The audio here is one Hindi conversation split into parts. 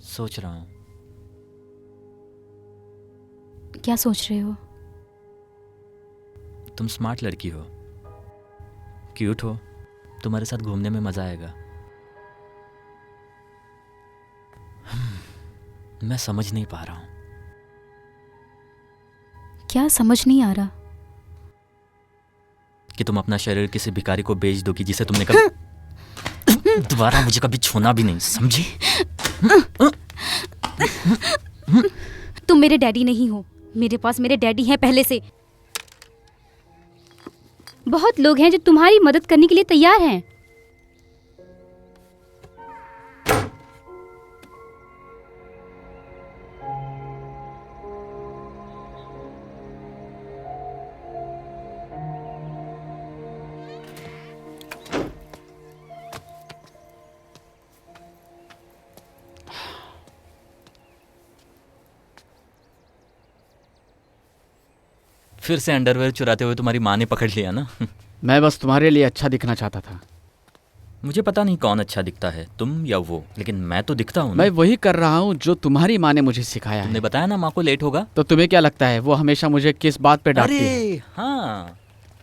सोच रहा हूँ। क्या सोच रहे हो? तुम स्मार्ट लड़की हो, क्यूट हो, तुम्हारे साथ घूमने में मजा आएगा। मैं समझ नहीं पा रहा हूँ। क्या समझ नहीं आ रहा? कि तुम अपना शरीर किसी भिखारी को बेच दोगी जिसे तुमने कभी दोबारा मुझे कभी छूना भी नहीं, समझी? तुम मेरे डैडी नहीं हो। मेरे पास मेरे डैडी हैं पहले से। बहुत लोग हैं जो तुम्हारी मदद करने के लिए तैयार हैं। फिर से अंडरवेयर चुराते हुए तुम्हारी माँ ने पकड़ लिया ना? मैं बस तुम्हारे लिए अच्छा दिखना चाहता था। मुझे पता नहीं कौन अच्छा दिखता है, तुम या वो, लेकिन मैं तो दिखता हूँ ना। मैं वही कर रहा हूँ जो तुम्हारी माँ ने मुझे सिखाया तुमने है। बताया ना माँ को लेट होगा। तो तुम्हें क्या लगता है वो हमेशा मुझे किस बात पे डांटती है? अरे हाँ,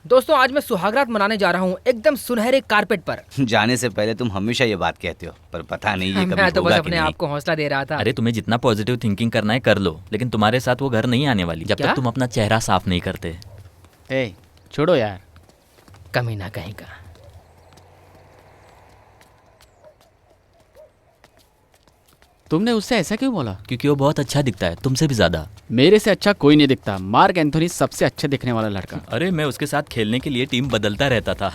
दोस्तों, आज मैं सुहागरात मनाने जा रहा हूँ एकदम सुनहरे कारपेट पर। जाने से पहले तुम हमेशा ये बात कहते हो, पर पता नहीं ये कभी मैं तो बस होगा कि अपने नहीं। आप को हौसला दे रहा था। अरे तुम्हें जितना पॉजिटिव थिंकिंग करना है कर लो, लेकिन तुम्हारे साथ वो घर नहीं आने वाली जब क्या? तक तुम अपना चेहरा साफ नहीं करते। ए, छोड़ो यार। कमीना कहीं का। तुमने उससे ऐसा क्यों बोला? क्योंकि वो बहुत अच्छा दिखता है, तुमसे भी ज्यादा। मेरे से अच्छा कोई नहीं दिखता। मार्क एंथोनी सबसे अच्छा दिखने वाला लड़का। अरे मैं उसके साथ खेलने के लिए टीम बदलता रहता था।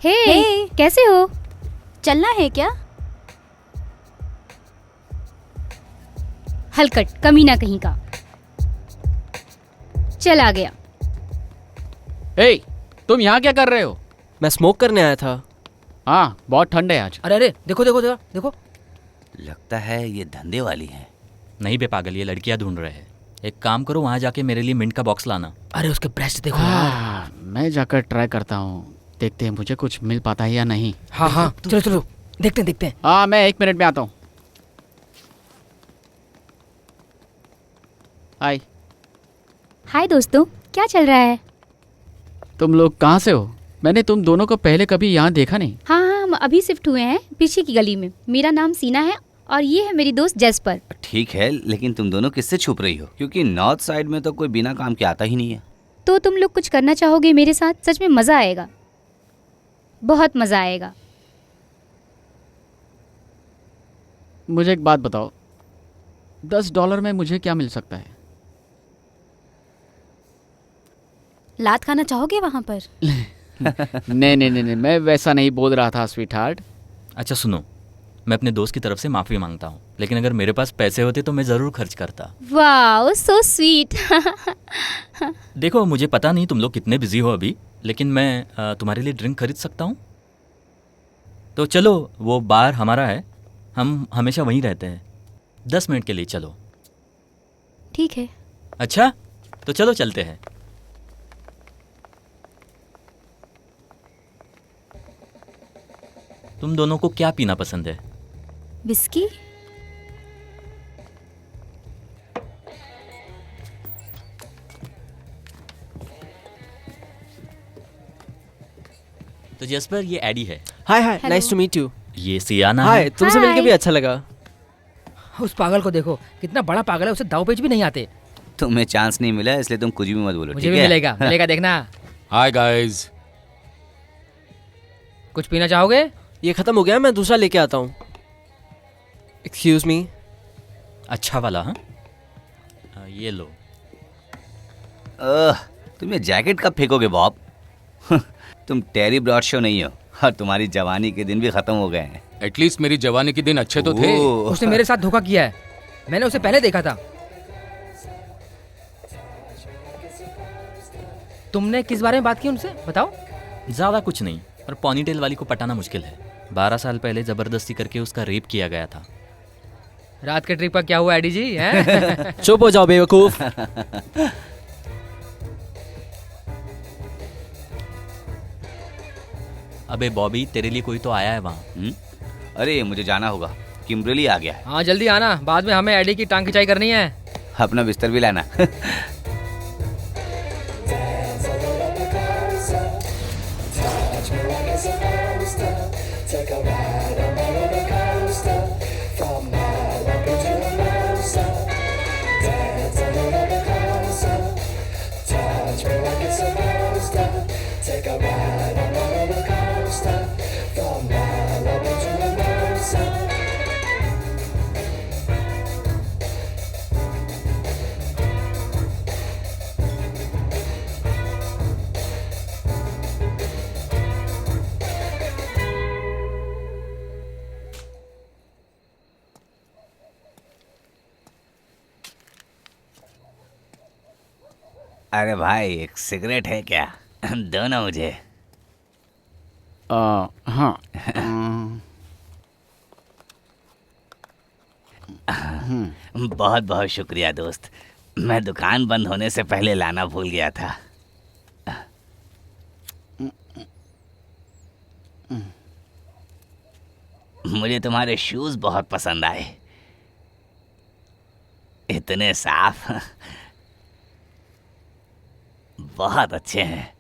हे, कैसे हो? चलना है क्या? हलकट कमीना कहीं का। चला गया। ए, तुम यहाँ क्या कर रहे हो? मैं स्मोक करने आया था। हाँ, बहुत ठंड है आज। अरे अरे, देखो देखो देखो देखो। लगता है ये धंधे वाली है। नहीं बे पागल, ये लड़कियां ढूंढ रहे हैं। एक काम करो, वहां जाके मेरे लिए मिंट का बॉक्स लाना। अरे उसके ब्रेस्ट देखो यार। हाँ, मैं जाकर ट्राई करता हूँ। देखते हैं मुझे कुछ मिल पाता है या नहीं। हाँ हाँ, चलो चलो, देखते हैं देखते हैं। हाँ, मैं 1 मिनट में आता हूँ। हाय। हाय दोस्तों, क्या चल रहा है? तुम लोग कहाँ से हो? मैंने तुम दोनों को पहले कभी यहाँ देखा नहीं। हाँ हाँ, हम अभी शिफ्ट हुए हैं पीछे की गली में। मेरा नाम सीना है और ये है मेरी दोस्त जेस्पर। ठीक है, लेकिन तुम दोनों किससे छुप रही हो? क्योंकि नॉर्थ साइड में तो कोई बिना काम के आता ही नहीं है। तो तुम लोग कुछ करना चाहोगे मेरे साथ? सच में मज़ा आएगा, बहुत मज़ा आएगा। मुझे एक बात बताओ, $10 में मुझे क्या मिल सकता है? लात खाना चाहोगे वहाँ पर? नहीं नहीं नहीं नहीं, मैं वैसा नहीं बोल रहा था स्वीट हार्ट। अच्छा सुनो, मैं अपने दोस्त की तरफ से माफ़ी मांगता हूँ, लेकिन अगर मेरे पास पैसे होते तो मैं ज़रूर खर्च करता। Wow, so sweet. देखो, मुझे पता नहीं तुम लोग कितने बिजी हो अभी, लेकिन मैं तुम्हारे लिए ड्रिंक खरीद सकता हूँ। तो चलो, वो बार हमारा है, हम हमेशा वहीं रहते हैं। 10 मिनट के लिए चलो। ठीक है। अच्छा, तो चलो चलते हैं। तुम दोनों को क्या पीना पसंद है? विस्की? तो जसपर, ये एडी है। Hi hi, Hello. Nice to meet you. ये सियाना हाय, है। तुमसे Hi. मिलके भी अच्छा लगा। उस पागल को देखो, कितना बड़ा पागल है, उसे दाव पेच भी नहीं आते। तुम्हें चांस नहीं मिला, इसलिए तुम कुछ भी मत बोलो, मुझे ठीक भी है? मिलेगा, मिलेगा, देखना। Hi guys. कुछ पीना चाहोगे? ये खत्म हो गया, मैं दूसरा लेके आता हूँ। Excuse me. अच्छा वाला? हाँ, ये लो। तुम ये जैकेट कब फेंकोगे बॉब? तुम टेरी ब्रॉडशो नहीं हो, और तुम्हारी जवानी के दिन भी खत्म हो गए हैं। एटलीस्ट मेरी जवानी के दिन अच्छे तो थे। ओह, उसने मेरे साथ धोखा किया है। मैंने उसे पहले देखा था। तुमने किस बारे में बात की उनसे, बताओ। ज़्यादा कुछ नहीं, पर पॉनीटेल वाली को पटाना मुश्किल है। 12 साल पहले ज़बरदस्ती करके उसका रेप किया गया था। रात के ट्रिप का क्या हुआ एडी जी? हैं? चुप हो जाओ बेवकूफ। अबे बॉबी, तेरे लिए कोई तो आया है वहाँ। अरे मुझे जाना होगा, किम्बरली आ गया है। हाँ जल्दी आना, बाद में हमें एडी की टांग खिंचाई करनी है। अपना बिस्तर भी लाना। अरे भाई, एक सिगरेट है क्या? दो ना मुझे। हाँ। बहुत बहुत शुक्रिया दोस्त, मैं दुकान बंद होने से पहले लाना भूल गया था। मुझे तुम्हारे शूज बहुत पसंद आए, इतने साफ, बहुत अच्छे हैं।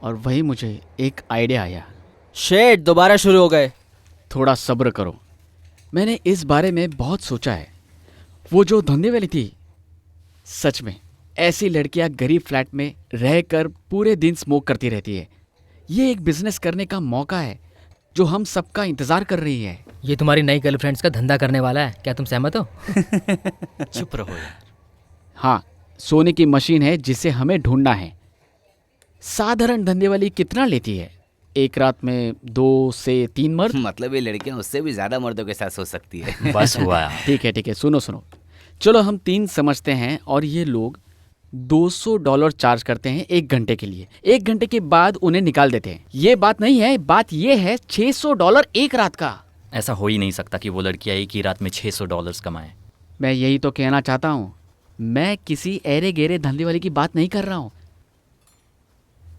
और वही मुझे एक आइडिया आया। शेट, दोबारा शुरू हो गए। थोड़ा सब्र करो, मैंने इस बारे में बहुत सोचा है। वो जो धंधे वाली थी, सच में ऐसी लड़कियां गरीब फ्लैट में रहकर पूरे दिन स्मोक करती रहती है। ये एक बिजनेस करने का मौका है जो हम सबका इंतजार कर रही है। ये तुम्हारी नई गर्लफ्रेंड्स का धंधा करने वाला है, क्या तुम सहमत हो? चुप रहो यार। हाँ, सोने की मशीन है जिसे हमें ढूंढना है। साधारण धंधे वाली कितना लेती है? एक रात में 2 से 3 मर्द। मतलब ये लड़कियां उससे भी ज्यादा मर्दों के साथ सो सकती है। बस हुआ। ठीक है, सुनो, चलो हम 3 समझते हैं और ये लोग $200 चार्ज करते हैं 1 घंटे के लिए। 1 घंटे के बाद उन्हें निकाल देते हैं। ये बात नहीं है, बात ये है $600 एक रात का। ऐसा हो ही नहीं सकता कि वो लड़कियां एक ही रात में $600 कमाएं। मैं यही तो कहना चाहता हूँ। मैं किसी ऐरे गेरे धंधे वाले की बात नहीं कर रहा हूँ,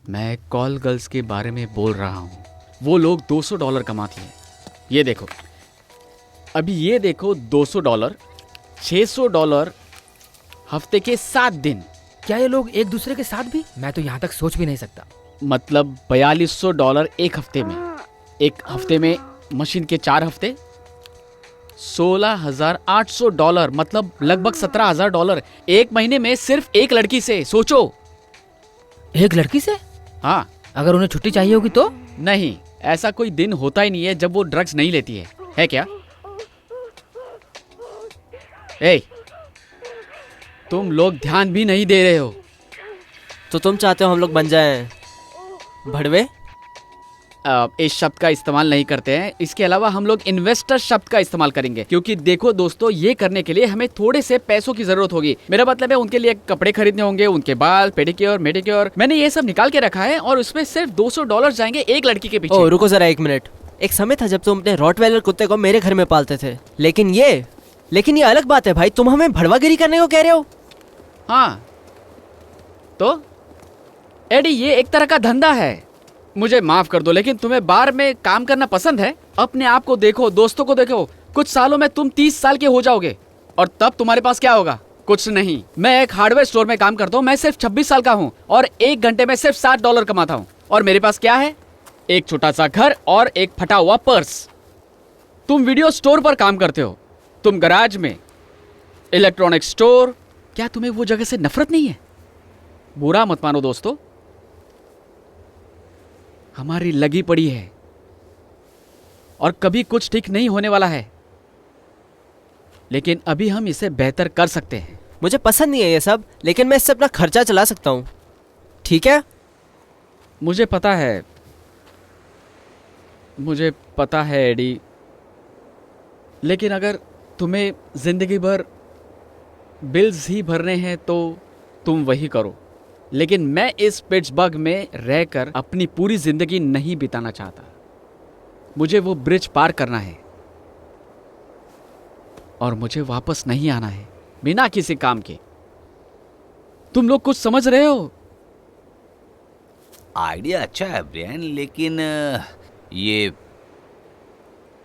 मैं कॉल गर्ल्स के बारे में बोल रहा हूँ। वो लोग $200 कमाती हैं। ये देखो, अभी ये देखो, $200, $600 हफ्ते के 7 दिन। क्या ये लोग एक दूसरे के साथ भी? मैं तो यहाँ तक सोच भी नहीं सकता। मतलब $4200 एक हफ्ते में। एक हफ्ते में मशीन के 4 हफ्ते, $16,800, मतलब लगभग $17,000 एक महीने में सिर्फ एक लड़की से। सोचो। एक लड़की से? हाँ। अगर उन्हें छुट्टी चाहिए होगी तो? नहीं, ऐसा कोई दिन होता ही नहीं है जब वो ड्रग्स नहीं लेती है क्या? ए, तुम लोग ध्यान भी नहीं दे रहे हो। तो तुम चाहते हो हम लोग बन जाएं भड़वे? इस शब्द का इस्तेमाल नहीं करते हैं। इसके अलावा हम लोग इन्वेस्टर शब्द का इस्तेमाल करेंगे, क्योंकि देखो दोस्तों, ये करने के लिए हमें थोड़े से पैसों की जरूरत होगी। मेरा मतलब है उनके लिए कपड़े खरीदने होंगे, उनके बाल, पेडिक्योर, मेडिक्योर। मैंने ये सब निकाल के रखा है और उसमें सिर्फ $200 जाएंगे एक लड़की के पीछे। ओ रुको जरा 1 मिनट। एक समय था जब तुम अपने रॉटवेलर कुत्ते को मेरे घर में पालते थे, लेकिन ये अलग बात है भाई। तुम हमें भड़वागिरी करने को कह रहे हो? हाँ, तो एडी, ये एक तरह का धंधा है। मुझे माफ कर दो, लेकिन तुम्हें बार में काम करना पसंद है। अपने आप को देखो, दोस्तों को देखो। कुछ सालों में तुम 30 साल के हो जाओगे और तब तुम्हारे पास क्या होगा? कुछ नहीं। मैं एक हार्डवेयर स्टोर में काम करता हूँ। मैं सिर्फ 26 साल का हूँ और 1 घंटे में सिर्फ $60 कमाता हूँ। और मेरे पास क्या है? एक छोटा सा घर और एक फटा हुआ पर्स। तुम वीडियो स्टोर पर काम करते हो, तुम गराज में, इलेक्ट्रॉनिक स्टोर। क्या तुम्हें वो जगह से नफरत नहीं है? बुरा मत मानो दोस्तों, हमारी लगी पड़ी है और कभी कुछ ठीक नहीं होने वाला है, लेकिन अभी हम इसे बेहतर कर सकते हैं। मुझे पसंद नहीं है ये सब, लेकिन मैं इससे अपना खर्चा चला सकता हूँ। ठीक है? मुझे पता है एडी, लेकिन अगर तुम्हें जिंदगी भर बिल्स ही भरने हैं तो तुम वही करो। लेकिन मैं इस पिट्सबर्ग में रहकर अपनी पूरी जिंदगी नहीं बिताना चाहता। मुझे वो ब्रिज पार करना है और मुझे वापस नहीं आना है बिना किसी काम के। तुम लोग कुछ समझ रहे हो? आइडिया अच्छा है ब्रियन, लेकिन ये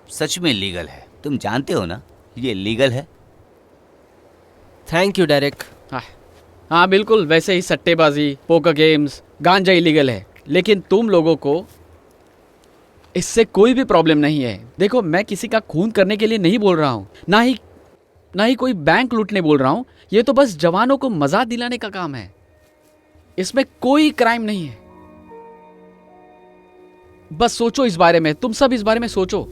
सच में लीगल है। तुम जानते हो ना, ये लीगल है। Thank you Derrick. हाँ बिल्कुल, वैसे ही सट्टेबाजी, पोकर गेम्स, गांजा इलीगल है, लेकिन तुम लोगों को इससे कोई भी प्रॉब्लम नहीं है। देखो, मैं किसी का खून करने के लिए नहीं बोल रहा हूँ, ना ही कोई बैंक लूटने बोल रहा हूँ। ये तो बस जवानों को मजा दिलाने का काम है। इसमें कोई क्राइम नहीं है। बस सोचो इस बारे में, तुम सब इस बारे में सोचो।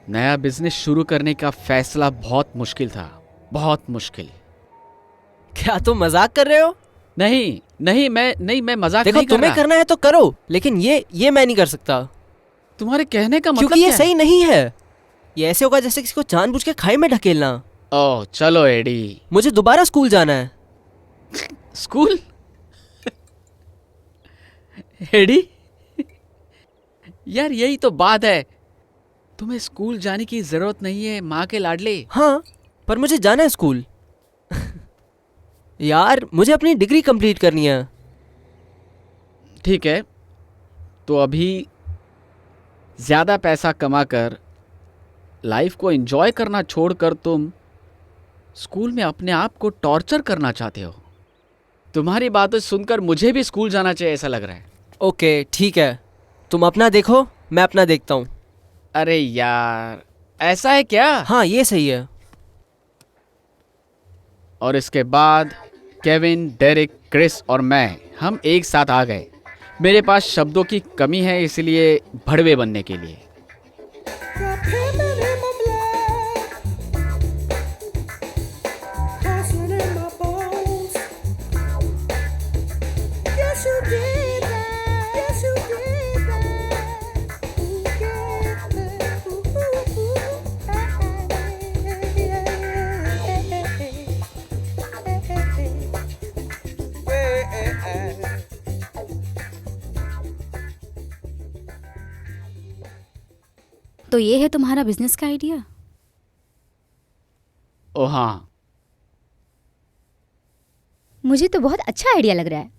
नया बिजनेस शुरू करने का फैसला बहुत मुश्किल था, बहुत मुश्किल। क्या तुम मजाक कर रहे हो? नहीं, मैं मजाक देखो, नहीं कर तुम्हें रहा। करना है तो करो, लेकिन ये मैं नहीं कर सकता। तुम्हारे कहने का मतलब क्योंकि ये क्या है? सही नहीं है। ये ऐसे होगा जैसे किसी को जानबूझ के खाई में ढकेलना। ओह चलो एडी। मुझे दोबारा स्कूल जाना है। स्कूल? एडी, यार यही तो बात है। तुम्हें स्कूल जाने की जरूरत नहीं है, माँ के लाडले। हाँ, पर मुझे जाना है स्कूल। यार, मुझे अपनी डिग्री कंप्लीट करनी है। ठीक है, तो अभी ज्यादा पैसा कमाकर लाइफ को एंजॉय करना छोड़कर तुम स्कूल में अपने आप को टॉर्चर करना चाहते हो। तुम्हारी बातें सुनकर मुझे भी स्कूल जाना चाहिए ऐसा लग रहा है। ओके, ठीक है। तुम अपना देखो, मैं अपना देखता हूँ। अरे यार, ऐसा है क्या? हाँ, ये सही है। और इसके बाद केविन, डेरिक, क्रिस और मैं, हम एक साथ आ गए। मेरे पास शब्दों की कमी है, इसलिए भड़वे बनने के लिए। तो ये है तुम्हारा बिजनेस का आइडिया? ओ हाँ, मुझे तो बहुत अच्छा आइडिया लग रहा है।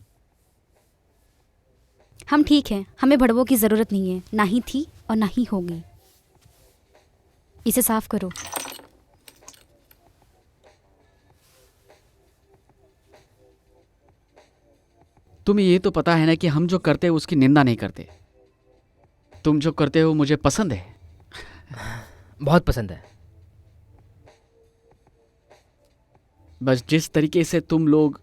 हम ठीक हैं, हमें भड़वों की ज़रूरत नहीं है, ना ही थी और ना ही होगी। इसे साफ करो। तुम्हें ये तो पता है ना कि हम जो करते हैं उसकी निंदा नहीं करते। तुम जो करते हो मुझे पसंद है। बहुत पसंद है। बस जिस तरीके से तुम लोग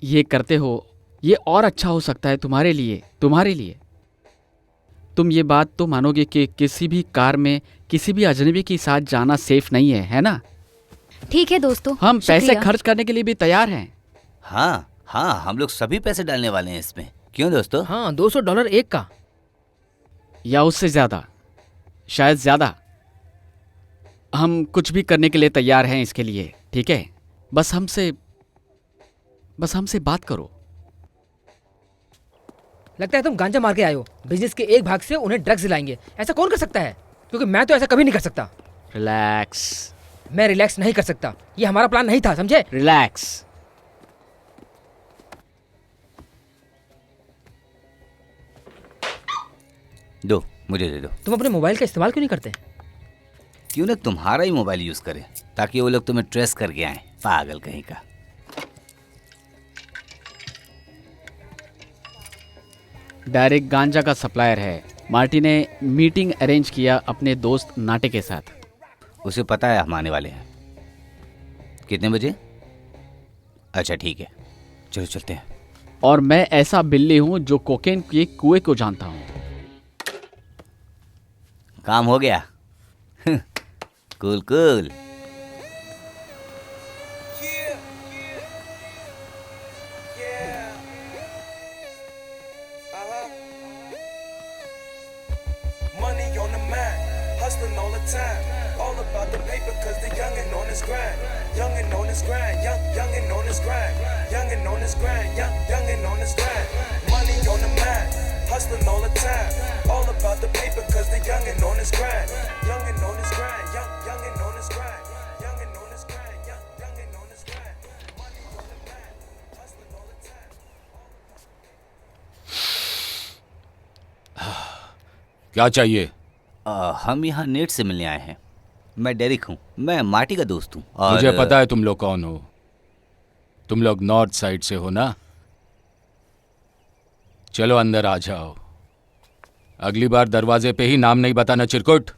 ये करते हो, ये और अच्छा हो सकता है तुम्हारे लिए। तुम ये बात तो मानोगे कि किसी भी कार में किसी भी अजनबी के साथ जाना सेफ नहीं है ना? ठीक है दोस्तों, हम पैसे शुक्रिया। खर्च करने के लिए भी तैयार हैं। हाँ, हम लोग सभी पैसे डालने वाले हैं इसमें। क्यों दोस्तों? हाँ, $200 एक का। या उससे ज्यादा, शायद ज्यादा। हम कुछ भी करने के लिए तैयार हैं इसके लिए, ठीक है? बस हमसे बात करो। लगता है तुम गांजा मार के आए हो। बिजनेस के एक भाग से उन्हें ड्रग्स दिलाएंगे। ऐसा कौन कर सकता है? क्योंकि मैं तो ऐसा कभी नहीं कर सकता। रिलैक्स। मैं रिलैक्स नहीं कर सकता। ये हमारा प्लान नहीं था, समझे? रिलैक्स। दो, मुझे दे दो। तुम अपने मोबाइल का इस्तेमाल क्यों नहीं करते? क्यों ना तुम्हारा ही मोबाइल यूज करें, ताकि वो लोग तुम्हें ट्रेस करके आए, पागल कहीं का। डायरेक्ट गांजा का सप्लायर है। मार्टी ने मीटिंग अरेंज किया अपने दोस्त नाटे के साथ। उसे पता है हम आने वाले हैं। कितने बजे? अच्छा ठीक है, चलो चलते हैं। और मैं ऐसा बिल्ली हूं जो कोकेन के कुएं को जानता हूं। काम हो गया। Cool cool. Money on the mind, hustling all the time. All about the paper, cause the youngin' on his grind. Youngin' on his grind, youngin' on his grind. Youngin' on his grind, youngin' on his grind. Money on the mind, hustling all the time. All about the paper, cause the youngin' on his grind. Youngin' on his grind, youngin' on his grind. Youngin' on his grind, youngin' on his grind. Money on the mind, hustling all the time. क्या चाहिए? हम यहाँ नेट से मिलने आए हैं। मैं डेरिक हूँ, मैं मार्टी का दोस्त हूँ। और मुझे पता है तुम लोग कौन हो। तुम लोग नॉर्थ साइड से हो ना? चलो अंदर आ जाओ। अगली बार दरवाजे पे ही नाम नहीं बताना, चिरकुट।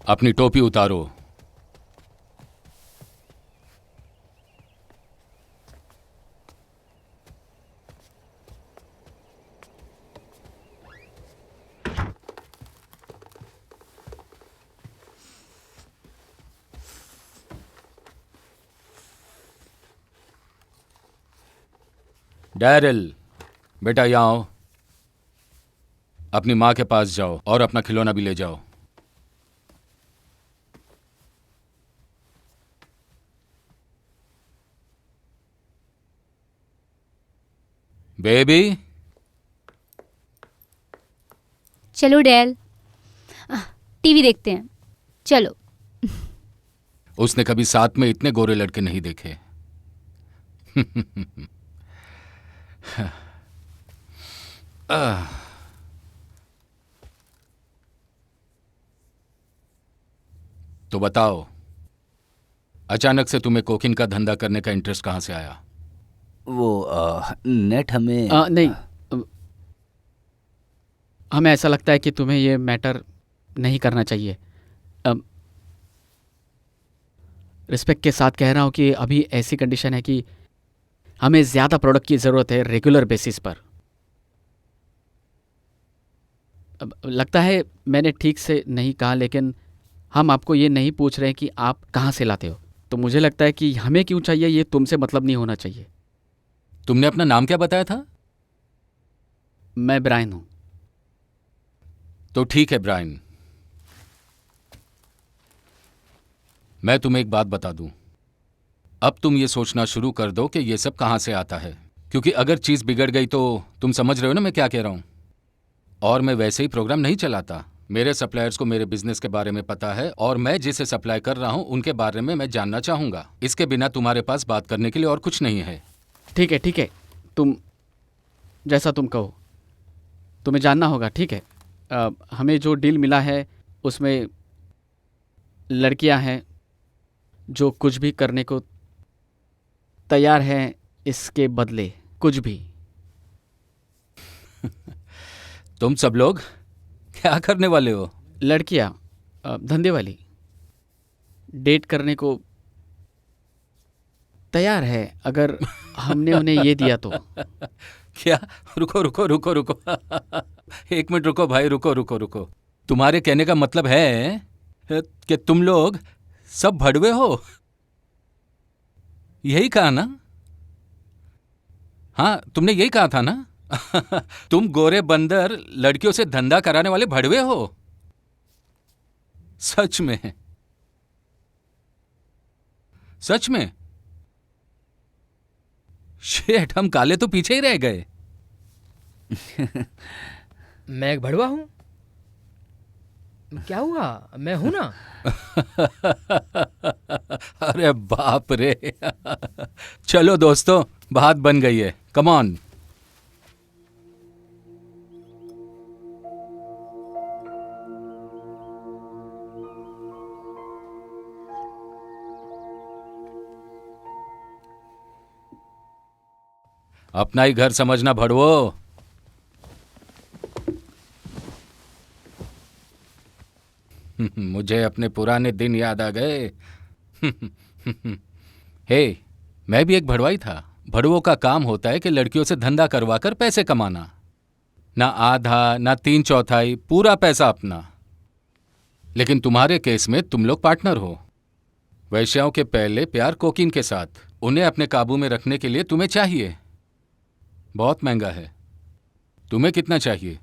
अपनी टोपी उतारो। डैरिल, बेटा यहाँ आओ। अपनी माँ के पास जाओ और अपना खिलौना भी ले जाओ। बेबी। चलो डैल, टीवी देखते हैं, चलो। उसने कभी साथ में इतने गोरे लड़के नहीं देखे। तो बताओ, अचानक से तुम्हें कोकीन का धंधा करने का इंटरेस्ट कहां से आया? वो नेट हमें नहीं, हमें ऐसा लगता है कि तुम्हें ये मैटर नहीं करना चाहिए। रिस्पेक्ट के साथ कह रहा हूँ कि अभी ऐसी कंडीशन है कि हमें ज़्यादा प्रोडक्ट की ज़रूरत है रेगुलर बेसिस पर। लगता है मैंने ठीक से नहीं कहा, लेकिन हम आपको ये नहीं पूछ रहे हैं कि आप कहाँ से लाते हो। तो मुझे लगता है कि हमें क्यों चाहिए ये तुमसे मतलब नहीं होना चाहिए। तुमने अपना नाम क्या बताया था? मैं ब्रायन हूँ। तो ठीक है ब्रायन, मैं तुम्हें एक बात बता दूं। अब तुम ये सोचना शुरू कर दो कि ये सब कहां से आता है, क्योंकि अगर चीज बिगड़ गई तो तुम समझ रहे हो ना मैं क्या कह रहा हूं। और मैं वैसे ही प्रोग्राम नहीं चलाता। मेरे सप्लायर्स को मेरे बिजनेस के बारे में पता है और मैं जिसे सप्लाई कर रहा हूं उनके बारे में मैं जानना चाहूंगा। इसके बिना तुम्हारे पास बात करने के लिए और कुछ नहीं है। ठीक है, तुम जैसा तुम कहो। तुम्हें जानना होगा, ठीक है। हमें जो डील मिला है उसमें लड़कियां हैं जो कुछ भी करने को तैयार हैं इसके बदले, कुछ भी। तुम सब लोग क्या करने वाले हो? लड़कियां धंधे वाली डेट करने को तैयार है अगर हमने उन्हें ये दिया तो। क्या? रुको रुको रुको रुको। एक मिनट रुको भाई, रुको रुको रुको। तुम्हारे कहने का मतलब है कि तुम लोग सब भड़वे हो, यही कहा ना? हाँ, तुमने यही कहा था ना? तुम गोरे बंदर लड़कियों से धंधा कराने वाले भड़वे हो। सच में? सच में? शेट, हम काले तो पीछे ही रह गए। मैं एक भड़वा हूँ? क्या हुआ? मैं हूं ना। अरे बाप रे। चलो दोस्तों, बात बन गई है, कम ऑन। अपना ही घर समझना भड़वो। मुझे अपने पुराने दिन याद आ गए। हे, मैं भी एक भड़वाई था। भड़वों का काम होता है कि लड़कियों से धंधा करवाकर पैसे कमाना। ना आधा ना 3/4, पूरा पैसा अपना। लेकिन तुम्हारे केस में तुम लोग पार्टनर हो। वैश्याओं के पहले प्यार कोकीन के साथ, उन्हें अपने काबू में रखने के लिए तुम्हें चाहिए। बहुत महंगा है। तुम्हें कितना चाहिए?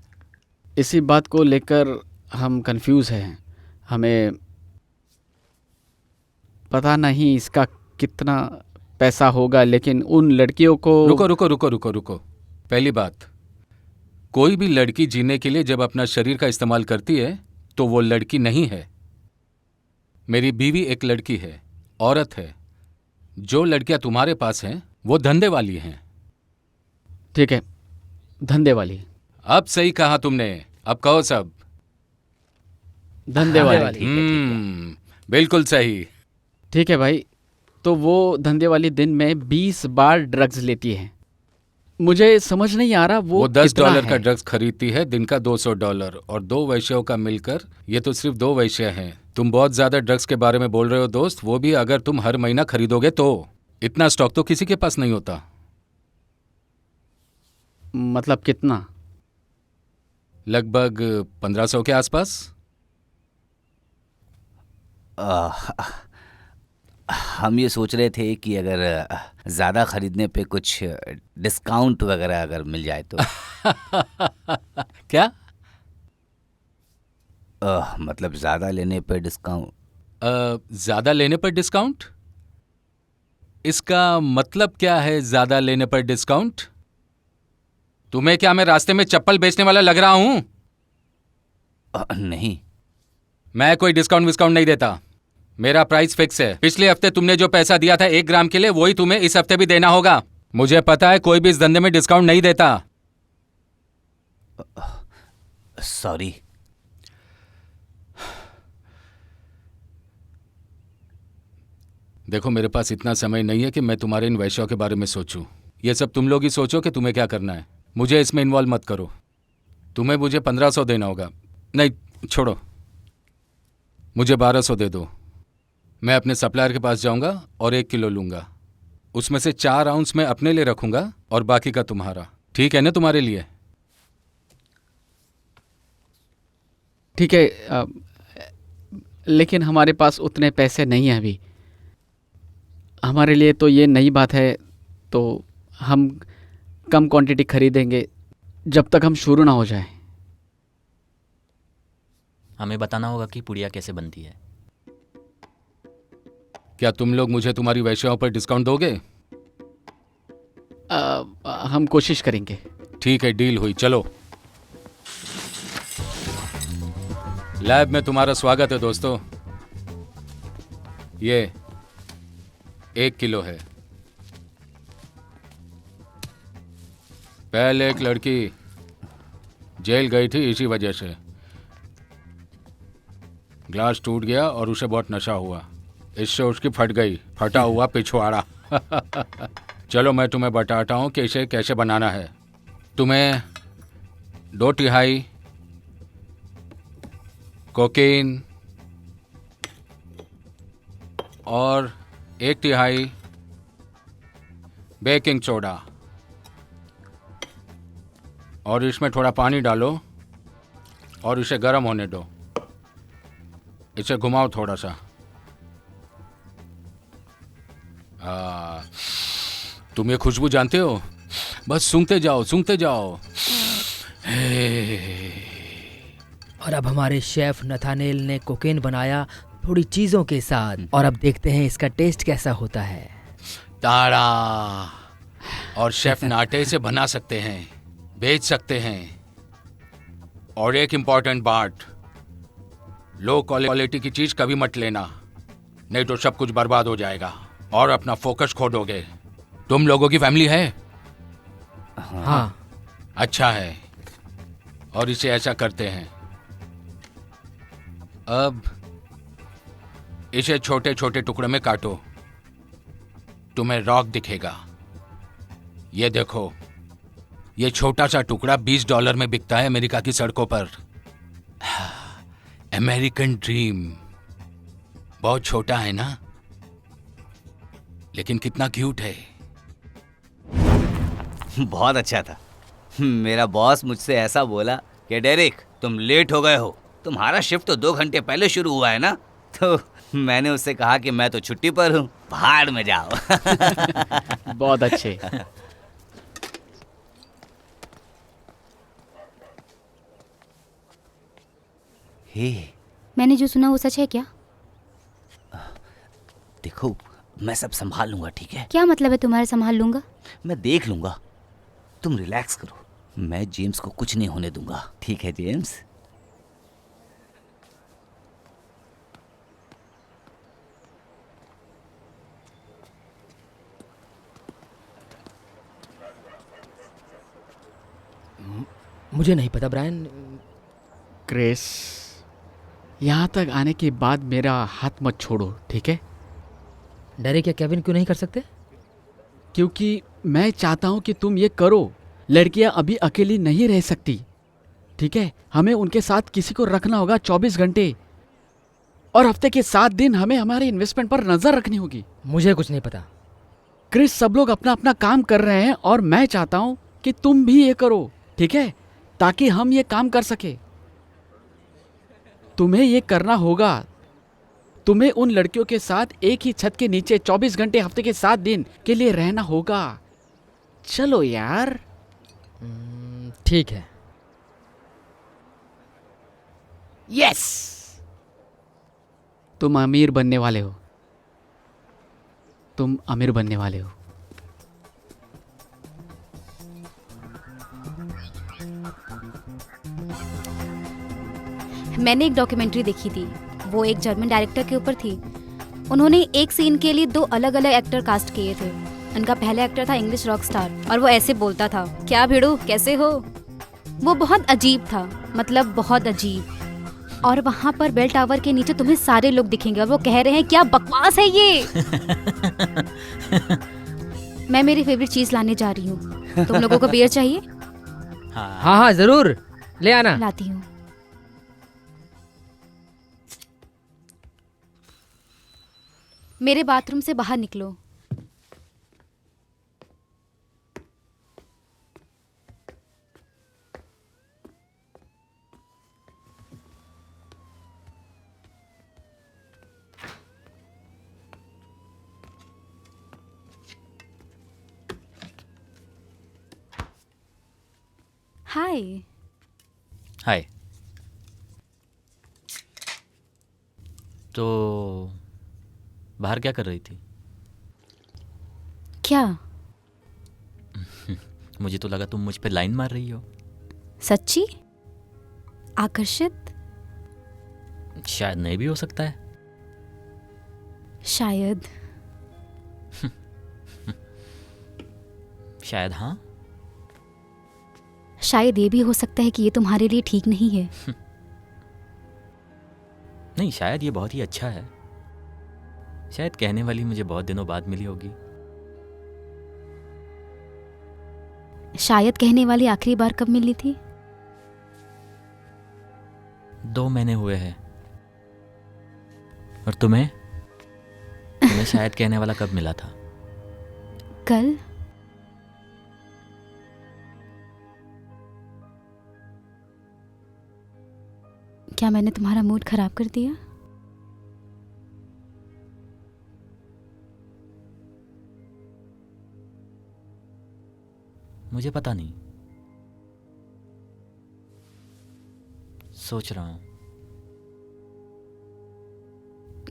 इसी बात को लेकर हम कंफ्यूज हैं। हमें पता नहीं इसका कितना पैसा होगा, लेकिन उन लड़कियों को रुको रुको रुको रुको रुको। पहली बात, कोई भी लड़की जीने के लिए जब अपना शरीर का इस्तेमाल करती है तो वो लड़की नहीं है। मेरी बीवी एक लड़की है, औरत है। जो लड़कियां तुम्हारे पास हैं वो धंधे वाली हैं। ठीक है, धंधे वाली। अब सही कहा तुमने। अब कहो सब। धंधे वाली। बिल्कुल सही। ठीक है भाई, तो वो धंधे वाली दिन में 20 बार ड्रग्स लेती है। मुझे समझ नहीं आ रहा वो $10 कितना का है। ड्रग्स खरीदती है, दिन का $200, और 2 वैश्यों का मिलकर ये तो सिर्फ 2 वैश्य हैं। तुम बहुत ज्यादा ड्रग्स के बारे में बोल रहे हो दोस्त, वो भी अगर तुम हर महीना खरीदोगे तो। इतना स्टॉक तो किसी के पास नहीं होता। मतलब कितना? लगभग 1500 के आसपास। हम ये सोच रहे थे कि अगर ज़्यादा खरीदने पे कुछ डिस्काउंट वगैरह अगर मिल जाए तो। क्या? मतलब ज़्यादा लेने पे डिस्काउंट। ज्यादा लेने पर डिस्काउंट? इसका मतलब क्या है ज्यादा लेने पर डिस्काउंट? तुम्हें क्या मैं रास्ते में चप्पल बेचने वाला लग रहा हूं? नहीं। मैं कोई डिस्काउंट विस्काउंट नहीं देता। मेरा प्राइस फिक्स है। पिछले हफ्ते तुमने जो पैसा दिया था 1 ग्राम के लिए, वही तुम्हें इस हफ्ते भी देना होगा। मुझे पता है कोई भी इस धंधे में डिस्काउंट नहीं देता। सॉरी। देखो, मेरे पास इतना समय नहीं है कि मैं तुम्हारे इन वैश्यों के बारे में सोचूं। ये सब तुम लोग ही सोचो कि तुम्हें क्या करना है। मुझे इसमें इन्वॉल्व मत करो। तुम्हें मुझे 1500 देना होगा। नहीं, छोड़ो, मुझे 1200 दे दो। मैं अपने सप्लायर के पास जाऊंगा और 1 किलो लूंगा। उसमें से 4 आउंस मैं अपने लिए रखूंगा और बाकी का तुम्हारा। ठीक है ना तुम्हारे लिए? ठीक है, लेकिन हमारे पास उतने पैसे नहीं हैं अभी। हमारे लिए तो ये नई बात है, तो हम कम क्वांटिटी खरीदेंगे जब तक हम शुरू ना हो जाए। हमें बताना होगा कि पुड़िया कैसे बनती है। क्या तुम लोग मुझे तुम्हारी वैश्याओं पर डिस्काउंट दोगे? हम कोशिश करेंगे। ठीक है, डील हुई। चलो, लैब में तुम्हारा स्वागत है दोस्तों। ये 1 किलो है। पहले एक लड़की जेल गई थी इसी वजह से। ग्लास टूट गया और उसे बहुत नशा हुआ। इससे उसकी फट गई, फटा हुआ पिछवाड़ा। चलो, मैं तुम्हें बताता हूँ कि इसे कैसे बनाना है। तुम्हें 2/3 कोकीन और 1/3 बेकिंग सोडा, और इसमें थोड़ा पानी डालो और इसे गर्म होने दो। इसे घुमाओ थोड़ा सा। तुम ये खुशबू जानते हो? बस सूंघते जाओ, सूंघते जाओ। और अब हमारे शेफ नथानेल ने कोकेन बनाया थोड़ी चीज़ों के साथ, और अब देखते हैं इसका टेस्ट कैसा होता है। ताड़ा। और शेफ नाटे से बना सकते हैं, बेच सकते हैं। और एक इम्पॉर्टेंट बात, लो क्वालिटी की चीज कभी मत लेना, नहीं तो सब कुछ बर्बाद हो जाएगा और अपना फोकस खो दोगे। तुम लोगों की फैमिली है? हाँ। अच्छा है। और इसे ऐसा करते हैं, अब इसे छोटे छोटे टुकड़े में काटो, तुम्हें रॉक दिखेगा। ये देखो, ये छोटा सा टुकड़ा $20 में बिकता है अमेरिका की सड़कों पर। American dream. बहुत छोटा है ना, लेकिन कितना क्यूट है। बहुत अच्छा था। मेरा बॉस मुझसे ऐसा बोला कि डेरिक, तुम लेट हो गए हो, तुम्हारा शिफ्ट तो 2 घंटे पहले शुरू हुआ है ना। तो मैंने उससे कहा कि मैं तो छुट्टी पर हूँ, भाड़ में जाओ। बहुत अच्छे। हे, मैंने जो सुना वो सच है क्या? देखो, मैं सब संभाल लूंगा, ठीक है? क्या मतलब है तुम्हारे संभाल लूंगा? मैं देख लूंगा, तुम रिलैक्स करो। मैं जेम्स को कुछ नहीं होने दूंगा, ठीक है जेम्स? मुझे नहीं पता ब्रायन। क्रिस, यहाँ तक आने के बाद मेरा हाथ मत छोड़ो, ठीक है? डरे क्या केविन क्यों नहीं कर सकते? क्योंकि मैं चाहता हूँ कि तुम ये करो। लड़कियाँ अभी अकेली नहीं रह सकती, ठीक है? हमें उनके साथ किसी को रखना होगा 24 घंटे, और हफ्ते के 7 दिन हमें हमारे इन्वेस्टमेंट पर नजर रखनी होगी। मुझे कुछ नहीं पता। क्रिस, सब लोग अपना अपना काम कर रहे हैं और मैं चाहता हूँ कि तुम भी ये करो, ठीक है? ताकि हम ये काम कर सके। तुम्हें ये करना होगा। तुम्हें उन लड़कियों के साथ एक ही छत के नीचे 24 घंटे हफ्ते के 7 दिन के लिए रहना होगा। चलो यार। ठीक है। यस, तुम अमीर बनने वाले हो। तुम अमीर बनने वाले हो। मैंने एक डॉक्यूमेंट्री देखी थी, वो एक जर्मन डायरेक्टर के ऊपर थी। उन्होंने एक सीन के लिए 2 अलग अलग एक्टर कास्ट किए थे। उनका पहला एक्टर था इंग्लिश रॉक स्टार, और वो ऐसे बोलता था, क्या भिड़ू, कैसे हो? वो बहुत अजीब था, मतलब बहुत अजीब। और वहाँ पर बेल टावर के नीचे तुम्हें सारे लोग दिखेंगे और वो कह रहे हैं, क्या बकवास है ये। मैं मेरी फेवरेट चीज लाने जा रही हूँ। तुम लोगों को बियर चाहिए? हाँ हाँ जरूर, ले आना। लाती हूँ। मेरे बाथरूम से बाहर निकलो। हाय। हाय। तो बाहर क्या कर रही थी? क्या? मुझे तो लगा तुम मुझ पे लाइन मार रही हो। सच्ची? आकर्षित? शायद नहीं भी हो सकता है। शायद। शायद हाँ। शायद ये भी हो सकता है कि ये तुम्हारे लिए ठीक नहीं है। नहीं, शायद ये बहुत ही अच्छा है। शायद कहने वाली मुझे बहुत दिनों बाद मिली होगी। शायद कहने वाली आखिरी बार कब मिली थी? 2 महीने हुए हैं। और तुम्हें शायद कहने वाला कब मिला था? कल। क्या मैंने तुम्हारा मूड खराब कर दिया? मुझे पता नहीं, सोच रहा हूं।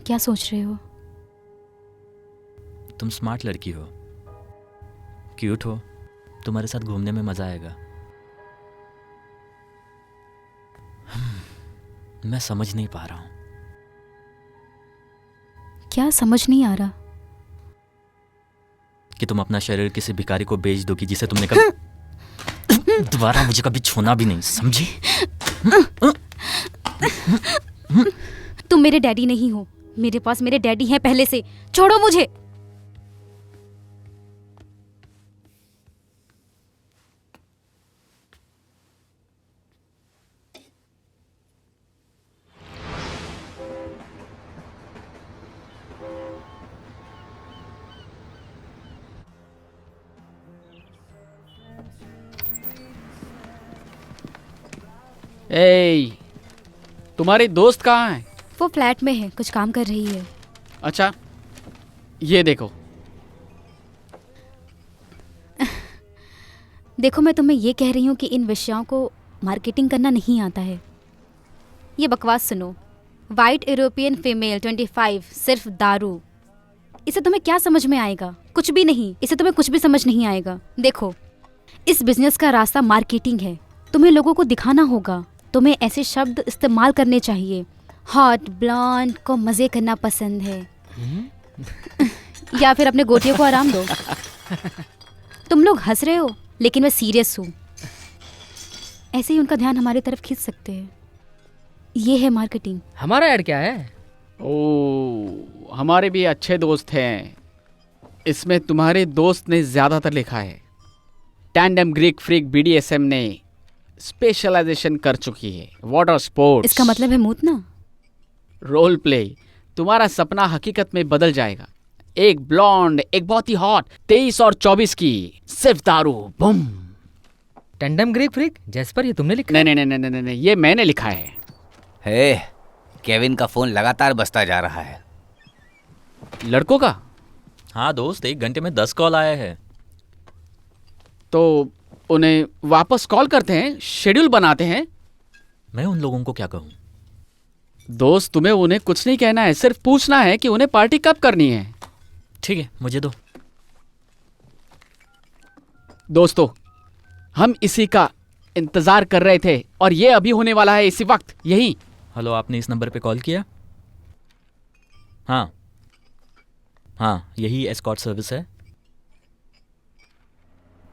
क्या सोच रहे हो? तुम स्मार्ट लड़की हो, क्यूट हो, तुम्हारे साथ घूमने में मजा आएगा। मैं समझ नहीं पा रहा हूं। क्या समझ नहीं आ रहा? कि तुम अपना शरीर किसी भिखारी को बेच दोगी जिसे तुमने कभी दोबारा मुझे कभी छूना भी नहीं, समझी? तुम मेरे डैडी नहीं हो। मेरे पास मेरे डैडी हैं पहले से। छोड़ो मुझे। ए, तुम्हारी दोस्त कहाँ है? वो फ्लैट में है, कुछ काम कर रही है। अच्छा, ये देखो। देखो, मैं तुम्हें ये कह रही हूँ कि इन विषयों को मार्केटिंग करना नहीं आता है। ये बकवास सुनो। वाइट यूरोपियन फीमेल 25, सिर्फ दारू। इसे तुम्हें क्या समझ में आएगा? कुछ भी नहीं। इसे तुम्हें कुछ भी समझ नहीं आएगा। देखो, इस बिजनेस का रास्ता मार्केटिंग है। तुम्हें लोगों को दिखाना होगा। तुम्हें ऐसे शब्द इस्तेमाल करने चाहिए। हॉट, ब्लॉन्ड को मज़े करना पसंद है या फिर अपने गोटियों को आराम दो। तुम लोग हंस रहे हो, लेकिन मैं सीरियस हूँ। ऐसे ही उनका ध्यान हमारी तरफ खींच सकते हैं। ये है मार्केटिंग। हमारा ऐड क्या है? ओ, हमारे भी अच्छे दोस्त हैं। इसमें तुम्हारे दोस्त ने ज़्यादातर लिखा है। टैंडम ग्रीक फ्रीक BDSM ने स्पेशलाइजेशन कर चुकी है। Water sports. इसका मतलब है मूतना। Role play. तुम्हारा सपना हकीकत में बदल जाएगा। एक ब्लॉन्ड, एक बहुत ही हॉट, 23 और 24 की, सिर्फ दारू, boom. Tandem Greek freak jasper, ये तुमने लिखा? नहीं नहीं नहीं नहीं नहीं, ये मैंने लिखा है। हे, केविन का फोन लगातार बजता जा रहा है। लड़कों का? हाँ दोस्त, 1 घंटे में 10 कॉल आया है। तो उन्हें वापस कॉल करते हैं, शेड्यूल बनाते हैं। मैं उन लोगों को क्या कहूँ? दोस्त, तुम्हें उन्हें कुछ नहीं कहना है, सिर्फ पूछना है कि उन्हें पार्टी कब करनी है। ठीक है, मुझे दो। दोस्तों, हम इसी का इंतजार कर रहे थे और ये अभी होने वाला है, इसी वक्त, यही। हेलो, आपने इस नंबर पे कॉल किया? हाँ हाँ, यही एस्कॉर्ट सर्विस है।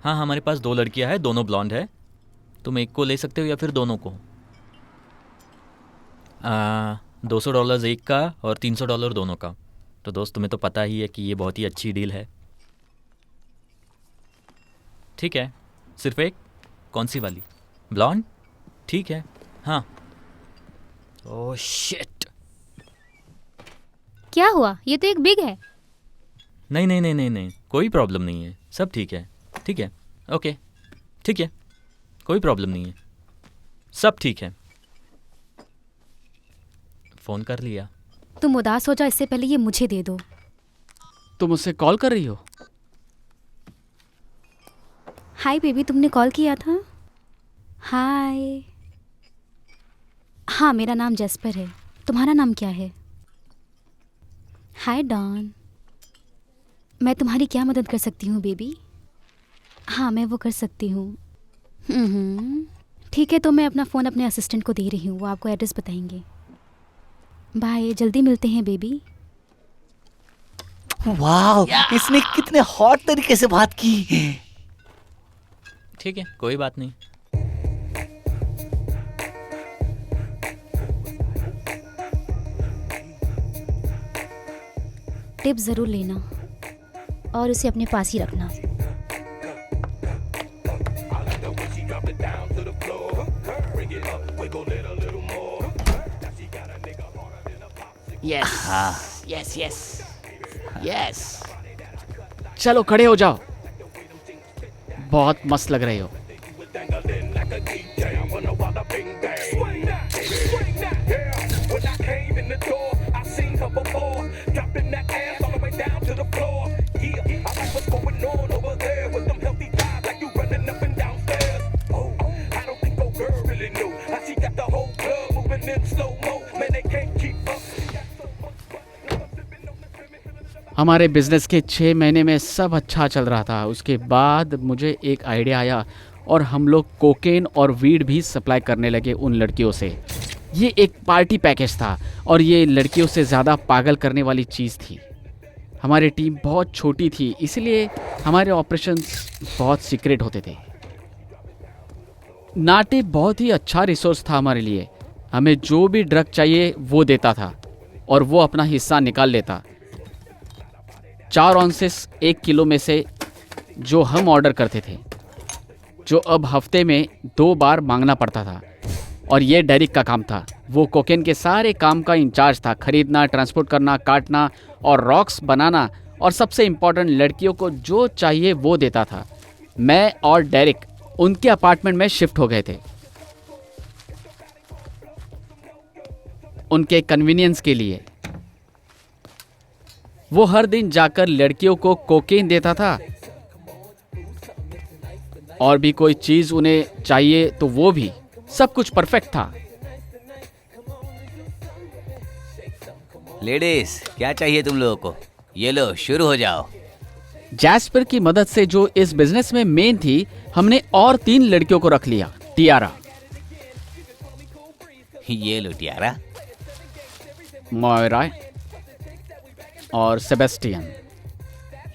हाँ, हमारे पास 2 लड़कियां हैं, दोनों ब्लॉन्ड है। तुम एक को ले सकते हो या फिर दोनों को। $200 एक का और $300 दोनों का। तो दोस्त, तुम्हें तो पता ही है कि ये बहुत ही अच्छी डील है। ठीक है, सिर्फ एक? कौन सी वाली? ब्लॉन्ड? ठीक है। हाँ। Oh shit. क्या हुआ? ये तो एक बिग है। नहीं नहीं नहीं नहीं नहीं, कोई प्रॉब्लम नहीं है, सब ठीक है। ठीक है, ओके, ठीक है, कोई प्रॉब्लम नहीं है, सब ठीक है। फ़ोन कर लिया। तुम उदास हो जाओ, इससे पहले ये मुझे दे दो। तुम मुझसे कॉल कर रही हो? हाय बेबी, तुमने कॉल किया था? हाय। हाँ, मेरा नाम जेस्पर है। तुम्हारा नाम क्या है? हाय डॉन। मैं तुम्हारी क्या मदद कर सकती हूँ बेबी? हाँ, मैं वो कर सकती हूँ। ठीक है, तो मैं अपना फ़ोन अपने असिस्टेंट को दे रही हूँ, वो आपको एड्रेस बताएंगे। बाय, जल्दी मिलते हैं बेबी। वाह, इसने कितने हॉट तरीके से बात की। ठीक है, कोई बात नहीं। टिप ज़रूर लेना और उसे अपने पास ही रखना। Yes yes yes yes. चलो खड़े हो जाओ, बहुत मस्त लग रहे हो। हमारे बिजनेस के 6 महीने में सब अच्छा चल रहा था। उसके बाद मुझे एक आइडिया आया और हम लोग कोकेन और वीड भी सप्लाई करने लगे उन लड़कियों से। ये एक पार्टी पैकेज था और ये लड़कियों से ज़्यादा पागल करने वाली चीज़ थी। हमारी टीम बहुत छोटी थी, इसलिए हमारे ऑपरेशंस बहुत सीक्रेट होते थे। नाटे बहुत ही अच्छा रिसोर्स था हमारे लिए। हमें जो भी ड्रग चाहिए वो देता था और वो अपना हिस्सा निकाल लेता। 4 ऑन्सेस 1 किलो में से जो हम ऑर्डर करते थे, जो अब हफ्ते में 2 बार मांगना पड़ता था। और ये डेरिक का काम था। वो कोकेन के सारे काम का इंचार्ज था, खरीदना, ट्रांसपोर्ट करना, काटना और रॉक्स बनाना, और सबसे इम्पोर्टेंट लड़कियों को जो चाहिए वो देता था। मैं और डेरिक उनके अपार्टमेंट में शिफ्ट हो गए थे उनके कन्वीनियंस के लिए। वो हर दिन जाकर लड़कियों को कोकेन देता था, और भी कोई चीज उन्हें चाहिए तो वो भी। सब कुछ परफेक्ट था। लेडीज, क्या चाहिए तुम लोगों को? ये लो, शुरू हो जाओ। जैस्पर की मदद से, जो इस बिजनेस में मेन थी, हमने और 3 लड़कियों को रख लिया। टियारा, ये लो टियारा। मॉयरा और सेबेस्टियन।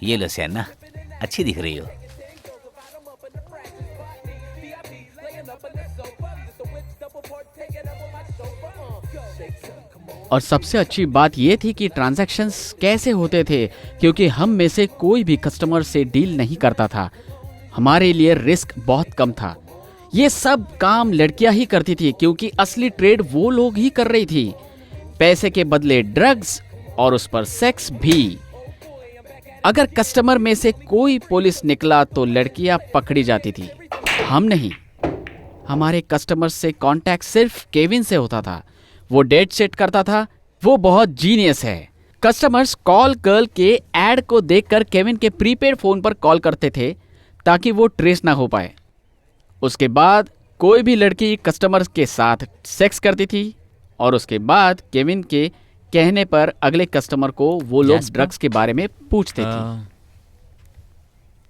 ये लो सियाना, अच्छी दिख रही हो। और सबसे अच्छी बात यह थी कि ट्रांजैक्शंस कैसे होते थे, क्योंकि हम में से कोई भी कस्टमर से डील नहीं करता था। हमारे लिए रिस्क बहुत कम था। ये सब काम लड़कियां ही करती थी, क्योंकि असली ट्रेड वो लोग ही कर रही थी। पैसे के बदले ड्रग्स और उस पर सेक्स भी। अगर कस्टमर में से कोई पुलिस निकला तो लड़कियां पकड़ी जाती थी, हम नहीं। हमारे कस्टमर से कांटेक्ट सिर्फ केविन से होता था। वो डेट सेट करता था। वो बहुत जीनियस है। कस्टमर्स कॉल गर्ल के ऐड को देखकर केविन के प्रीपेड फोन पर कॉल करते थे ताकि वो ट्रेस ना हो पाए। उसके बाद कोई भी लड़की कस्टमर्स के साथ सेक्स करती थी, और उसके बाद केविन के कहने पर अगले कस्टमर को वो लोग जैस्पर? ड्रग्स के बारे में पूछते थे।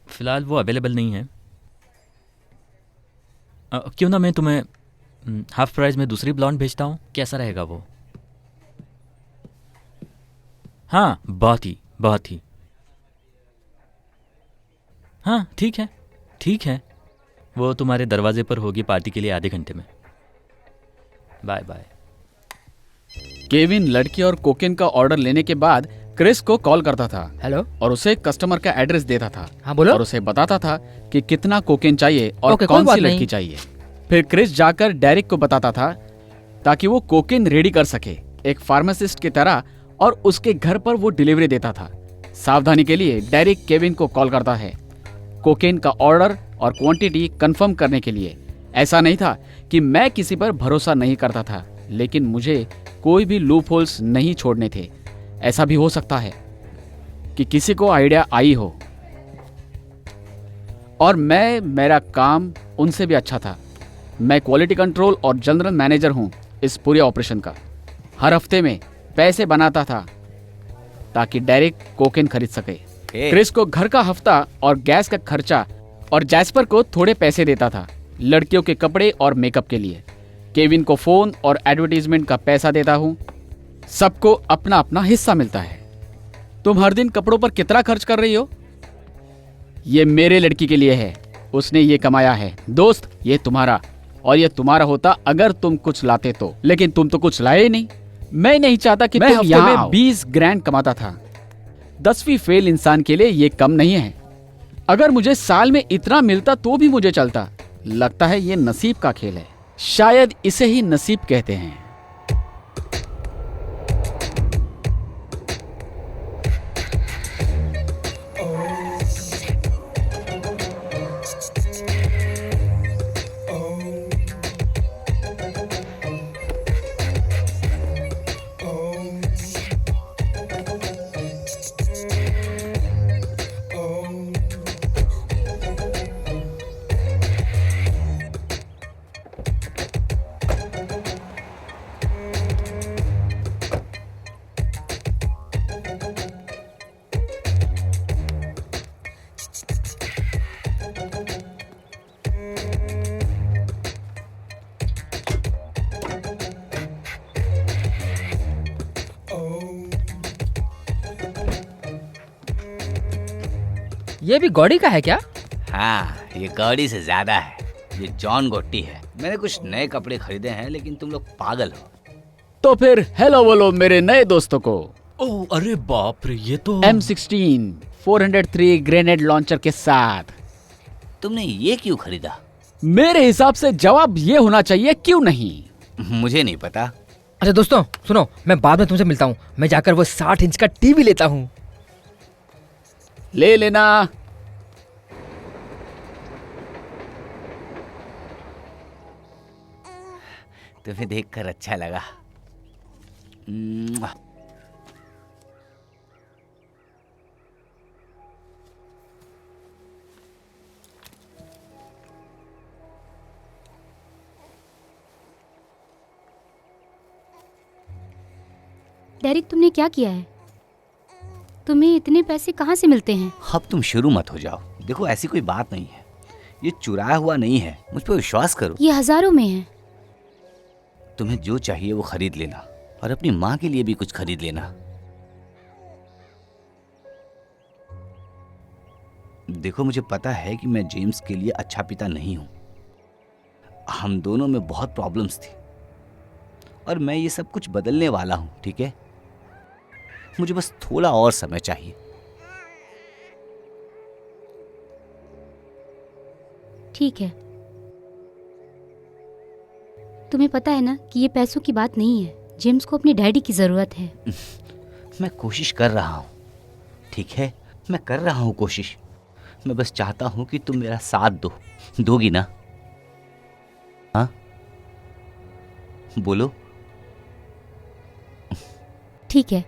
फिलहाल वो अवेलेबल नहीं है। क्यों ना मैं तुम्हें हाफ प्राइस में दूसरी ब्लॉन्ड भेजता हूँ, कैसा रहेगा वो? हाँ, बहुत ही। हाँ, ठीक है। वो तुम्हारे दरवाजे पर होगी पार्टी के लिए आधे घंटे में। Bye bye. केविन लड़की और कोकेन का ऑर्डर लेने के बाद क्रिस को कॉल करता था हेलो। और उसे कस्टमर का एड्रेस देता था। हाँ बोलो। और उसे बताता था कि कितना कोकेन चाहिए और ओके, कौन कोई सी बात लड़की नहीं। चाहिए। फिर क्रिस जाकर डेरिक को बताता था ताकि वो कोकेन रेडी कर सके, एक फार्मासिस्ट की तरह, और उसके घर पर वो डिलीवरी देता था। सावधानी के लिए डेरिक केविन को कॉल करता है कोकेन का ऑर्डर और क्वांटिटी कंफर्म करने के लिए। ऐसा नहीं था कि मैं किसी पर भरोसा नहीं करता था, लेकिन मुझे कोई भी लूप होल्स नहीं छोड़ने थे। ऐसा भी हो सकता है कि किसी को आइडिया आई हो, और मेरा काम उनसे भी अच्छा था। मैं क्वालिटी कंट्रोल और जनरल मैनेजर हूं इस पूरे ऑपरेशन का। हर हफ्ते में पैसे बनाता था ताकि डेरिक कोकेन खरीद सके। क्रिस को घर का हफ्ता और गैस का खर्चा, और जैस्पर को थोड़े पैसे देता था लड़कियों के कपड़े और मेकअप के लिए। केविन को फोन और एडवर्टीजमेंट का पैसा देता हूं। सबको अपना अपना हिस्सा मिलता है। तुम हर दिन कपड़ों पर कितना खर्च कर रही हो? ये मेरे लड़की के लिए है, उसने ये कमाया है। दोस्त, ये तुम्हारा, और ये तुम्हारा होता अगर तुम कुछ लाते तो, लेकिन तुम तो कुछ लाए नहीं। मैं नहीं चाहता कि तुम यहाँ में 20 ग्रैंड कमाता था। 10वीं फेल इंसान के लिए ये कम नहीं है। अगर मुझे साल में इतना मिलता तो भी मुझे चलता। लगता है ये नसीब का खेल है। शायद इसे ही नसीब कहते हैं। ये भी गॉडी का है क्या? हाँ, ये गॉडी से ज्यादा है। ये जॉन गोट्टी है। मैंने कुछ नए कपड़े खरीदे हैं, लेकिन तुम लोग पागल हो। तो फिर हेलो बोलो मेरे नए दोस्तों को। ओह अरे बाप रे, ये तो M16 403 ग्रेनेड लॉन्चर के साथ। तुमने ये क्यों खरीदा? मेरे हिसाब से जवाब ये होना चाहिए, क्यों नहीं? मुझे नहीं पता। अच्छा दोस्तों सुनो, मैं बाद में तुमसे मिलता हूँ। मैं जाकर वो 60 इंच का टीवी लेता हूँ। ले लेना। तुम्हें देखकर अच्छा लगा। मुआ। डेरिक, तुमने क्या किया है? तुम्हें इतने पैसे कहाँ से मिलते हैं? अब तुम शुरू मत हो जाओ। देखो, ऐसी कोई बात नहीं है। ये चुराया हुआ नहीं है, मुझ पर विश्वास करो। ये हजारों में है। तुम्हें जो चाहिए वो खरीद लेना, और अपनी माँ के लिए भी कुछ खरीद लेना। देखो, मुझे पता है कि मैं जेम्स के लिए अच्छा पिता नहीं हूं। हम दोनों में बहुत प्रॉब्लम्स थी, और मैं ये सब कुछ बदलने वाला हूं, ठीक है? मुझे बस थोड़ा और समय चाहिए। ठीक है। तुम्हें पता है ना कि ये पैसों की बात नहीं है। जेम्स को अपने डैडी की जरूरत है। मैं कोशिश कर रहा हूं, ठीक है? मैं कर रहा हूं कोशिश। मैं बस चाहता हूं कि तुम मेरा साथ दोगी ना? हाँ, बोलो। ठीक है।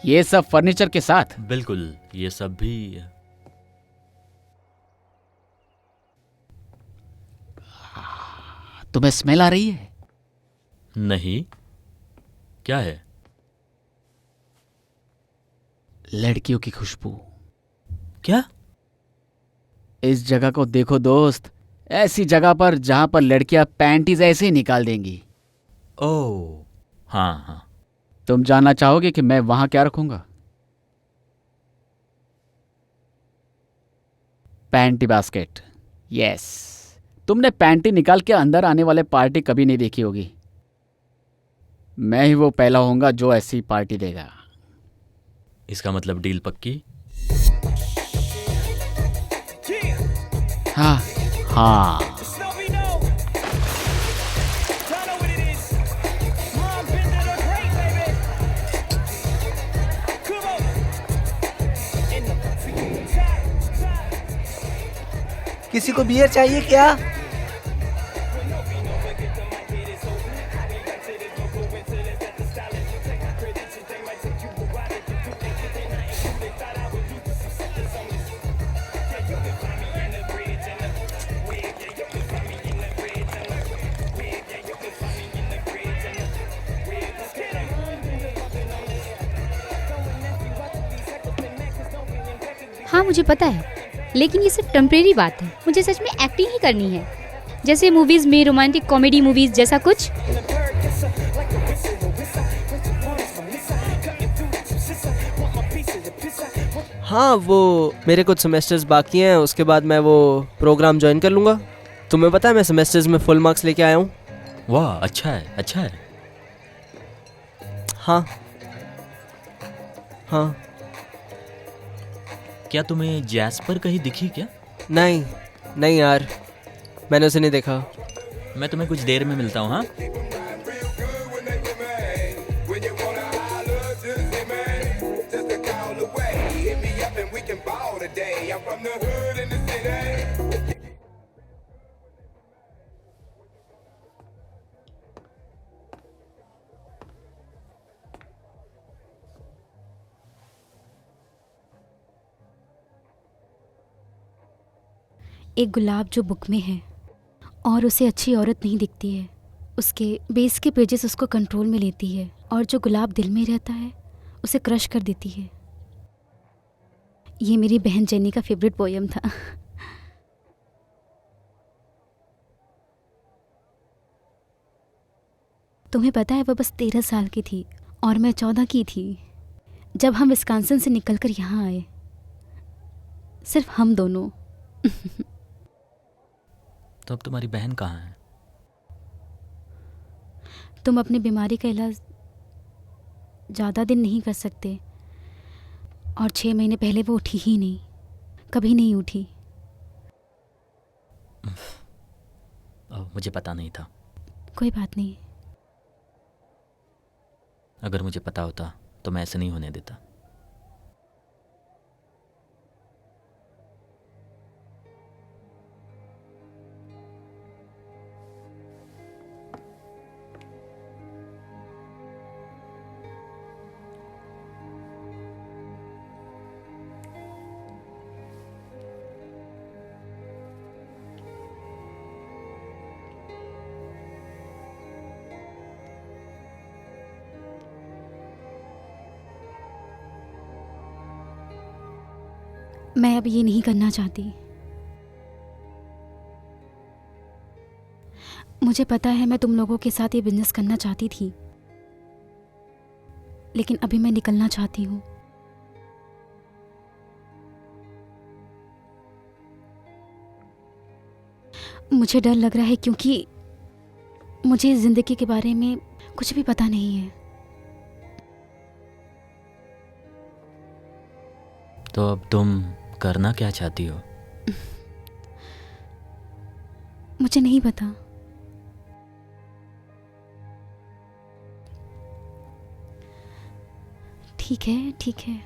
ये सब फर्नीचर के साथ? बिल्कुल, ये सब भी। तुम्हें स्मेल आ रही है? नहीं, क्या है? लड़कियों की खुशबू। क्या? इस जगह को देखो दोस्त, ऐसी जगह पर जहां पर लड़कियां पैंटीज ऐसे ही निकाल देंगी। ओह हाँ हाँ। तुम जानना चाहोगे कि मैं वहां क्या रखूंगा? Panty basket. यस, तुमने पैंटी निकाल के अंदर आने वाले पार्टी कभी नहीं देखी होगी। मैं ही वो पहला होऊंगा जो ऐसी पार्टी देगा। इसका मतलब डील पक्की? हाँ हाँ। किसी को बियर चाहिए क्या? हाँ मुझे पता है, लेकिन ये सिर्फ टेम्परेरी बात है। मुझे सच में एक्टिंग ही करनी है, जैसे मूवीज में रोमांटिक कॉमेडी मूवीज जैसा कुछ। हाँ, वो मेरे कुछ सेमेस्टर्स बाकी हैं, उसके बाद मैं वो प्रोग्राम ज्वाइन कर लूँगा। तुम्हें पता है मैं सेमेस्टर्स में फुल मार्क्स लेके आया हूँ। वाह, अच्छा है अच्छा है। हाँ हाँ। क्या तुम्हें जैस्पर कहीं दिखी क्या? नहीं नहीं यार, मैंने उसे नहीं देखा। मैं तुम्हें कुछ देर में मिलता हूँ। हाँ, एक गुलाब जो बुक में है और उसे अच्छी औरत नहीं दिखती है, उसके बेस के पेजेस उसको कंट्रोल में लेती है, और जो गुलाब दिल में रहता है उसे क्रश कर देती है। ये मेरी बहन जेनी का फेवरेट पोयम था। तुम्हें पता है वो बस 13 साल की थी और मैं 14 की थी जब हम विस्कॉन्सिन से निकलकर यहाँ आए, सिर्फ हम दोनों। तो अब तुम्हारी बहन कहाँ है? तुम अपनी बीमारी का इलाज ज़्यादा दिन नहीं कर सकते और 6 महीने पहले वो उठी ही नहीं, कभी नहीं उठी। मुझे पता नहीं था। कोई बात नहीं। अगर मुझे पता होता तो मैं ऐसे नहीं होने देता। मैं अब ये नहीं करना चाहती। मुझे पता है मैं तुम लोगों के साथ ये बिजनेस करना चाहती थी, लेकिन अभी मैं निकलना चाहती हूँ। मुझे डर लग रहा है क्योंकि मुझे इस जिंदगी के बारे में कुछ भी पता नहीं है। तो अब तुम करना क्या चाहती हो? मुझे नहीं पता। ठीक है, ठीक है।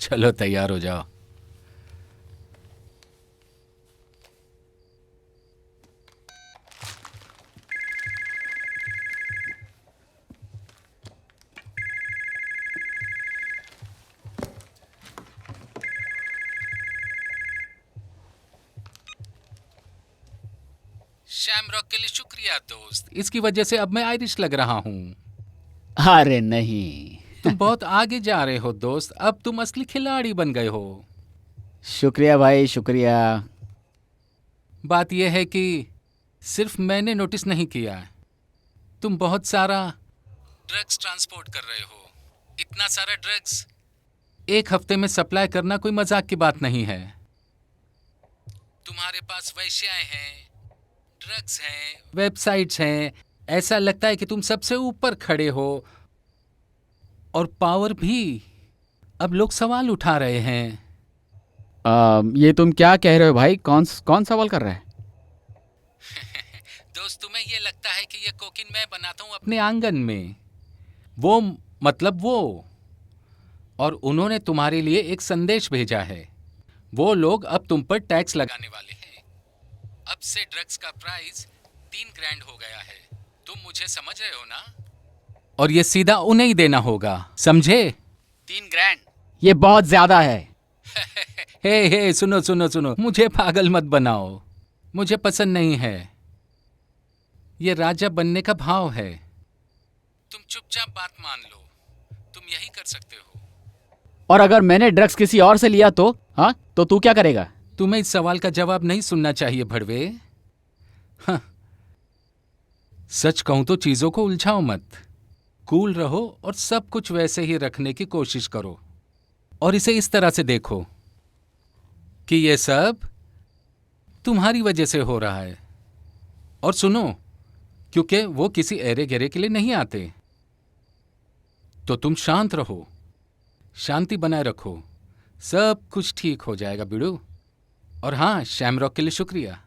चलो तैयार हो जाओ। शैमरॉक के लिए शुक्रिया दोस्त, इसकी वजह से अब मैं आयरिश लग रहा हूँ। अरे नहीं। तुम बहुत आगे जा रहे हो दोस्त, अब तुम असली खिलाड़ी बन गए हो। शुक्रिया भाई, शुक्रिया। बात यह है कि सिर्फ मैंने नोटिस नहीं किया, तुम बहुत सारा ड्रग्स ट्रांसपोर्ट कर रहे हो। इतना सारा ड्रग्स एक हफ्ते में सप्लाई करना कोई मजाक की बात नहीं है। तुम्हारे पास वैश्याएं हैं, ड्रग्स हैं, वेबसाइट्स हैं। ऐसा लगता है कि तुम सबसे ऊपर खड़े हो, और पावर भी। अब लोग सवाल उठा रहे हैं। ये तुम क्या कह रहे हो भाई? कौन सवाल कर रहा है? दोस्त, तुम्हें ये लगता है कि ये कोकीन मैं बनाता हूँ अपने आंगन में? वो मतलब वो। और उन्होंने तुम्हारे लिए एक संदेश भेजा है। वो लोग अब तुम पर टैक्स लगाने वाले हैं। अब से ड्रग्स का प्राइस 3 ग्रैंड हो गया है। तुम मुझे समझ रहे हो ना? और ये सीधा उन्हें ही देना होगा, समझे? 3 ग्रैंड। ये बहुत ज्यादा है। हे सुनो सुनो सुनो, मुझे पागल मत बनाओ। मुझे पसंद नहीं है। ये राजा बनने का भाव है। तुम चुपचाप बात मान लो। तुम यही कर सकते हो। और अगर मैंने ड्रग्स किसी और से लिया तो? हाँ, तो तू क्या करेगा? तुम्हें इस सवाल का जवाब नहीं सुनना चाहिए भड़वे। हाँ। सच कहूं तो चीजों को उलझाओ मत। कूल रहो और सब कुछ वैसे ही रखने की कोशिश करो। और इसे इस तरह से देखो कि ये सब तुम्हारी वजह से हो रहा है। और सुनो, क्योंकि वो किसी एरे गेरे के लिए नहीं आते। तो तुम शांत रहो, शांति बनाए रखो, सब कुछ ठीक हो जाएगा बिड़ू। और हाँ, शैमरॉक के लिए शुक्रिया।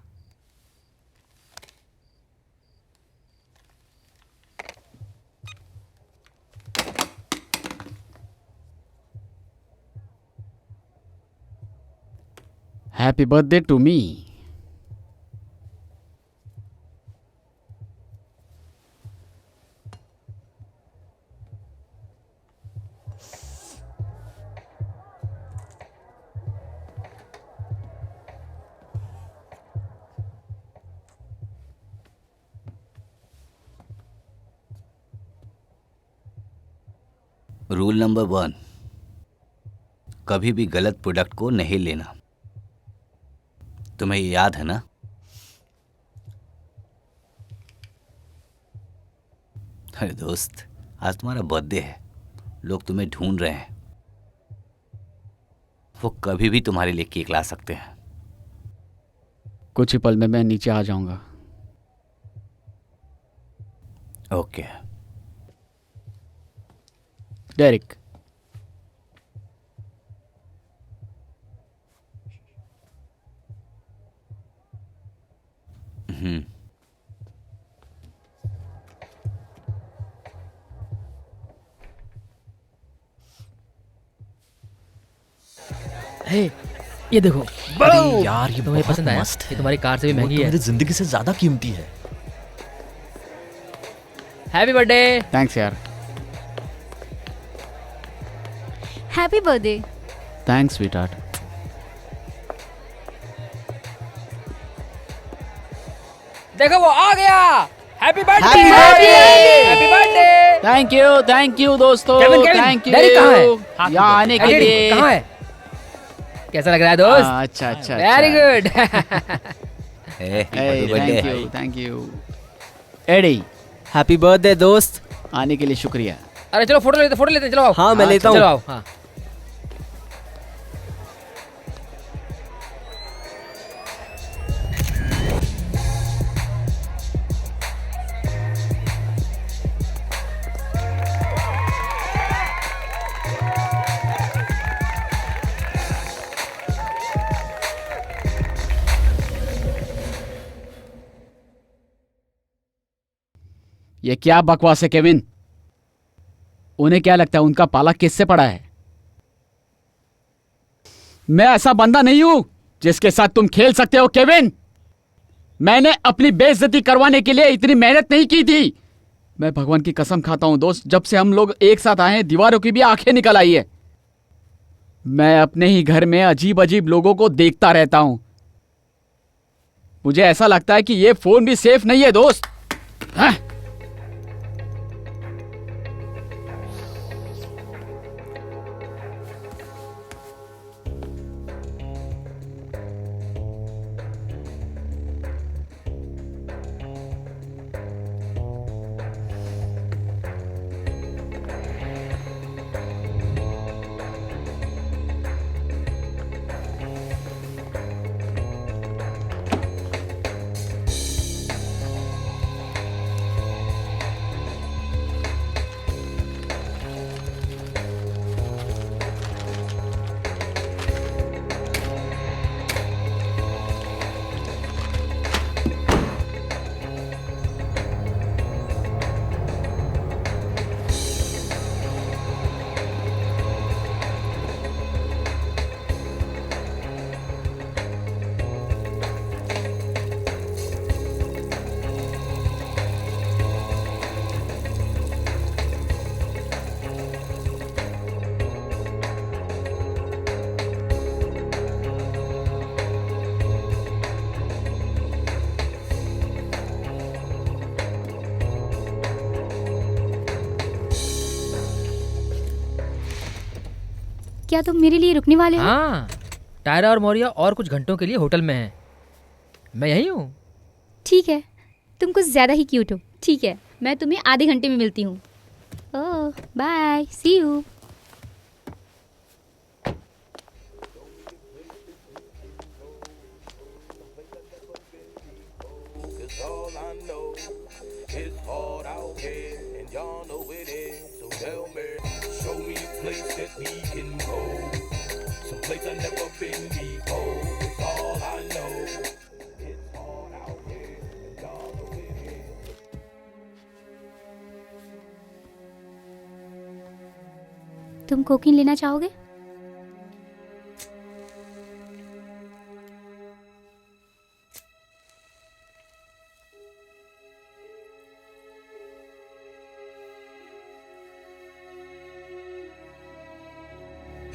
Happy birthday to me. Rule number 1, कभी भी गलत प्रोडक्ट को नहीं लेना। तुम्हें ये याद है ना? अरे दोस्त, आज तुम्हारा बर्थडे है, लोग तुम्हें ढूंढ रहे हैं। वो कभी भी तुम्हारे लिए केक ला सकते हैं। कुछ ही पल में मैं नीचे आ जाऊंगा। ओके। डेरिक, हे, ये देखो। अरे यार, ये तुम्हें बहुत पसंद आया? मस्त है। ये तुम्हारी कार से भी वो महंगी तो है। मेरी जिंदगी से ज्यादा कीमती है। Happy birthday. थैंक्स यार। Happy birthday. Thanks sweetheart. देखो वो आ गया। Happy birthday. Happy birthday! Happy birthday. Thank you दोस्तों। Kevin, thank you. डेरिक कहाँ है? यहाँ आने के लिए। कहाँ है? कैसा लग रहा है दोस्त? अच्छा अच्छा। Very good. Thank you. Eddie, happy birthday दोस्त। आने के लिए शुक्रिया। अरे चलो फोटो लेते चलो आओ। हाँ, मैं लेता हूँ। चलो आओ। हाँ। ये क्या बकवास है केविन? उन्हें क्या लगता है उनका पाला किससे पड़ा है? मैं ऐसा बंदा नहीं हूं जिसके साथ तुम खेल सकते हो केविन। मैंने अपनी बेइज्जती करवाने के लिए इतनी मेहनत नहीं की थी। मैं भगवान की कसम खाता हूं दोस्त, जब से हम लोग एक साथ आए हैं दीवारों की भी आंखें निकल आई है। मैं अपने ही घर में अजीब अजीब लोगों को देखता रहता हूं। मुझे ऐसा लगता है कि ये फोन भी सेफ नहीं है दोस्त। हाँ? क्या तुम मेरे लिए रुकने वाले हो? हाँ, टायरा और मौर्या और कुछ घंटों के लिए होटल में हैं। मैं यही हूँ। ठीक है, तुम कुछ ज्यादा ही क्यूट हो। ठीक है, मैं तुम्हें आधे घंटे में मिलती हूँ। Oh bye, see you. Cause all I know is hard out here, and y'all know it is. So tell me, show me a place that we can go, some place I've never been before. Cause all I know is hard out here, and y'all know it is. तुम कोकीन लेना चाहोगे?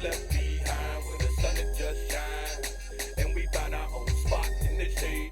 Left behind when the sun had just shined, and we found our own spot in the shade.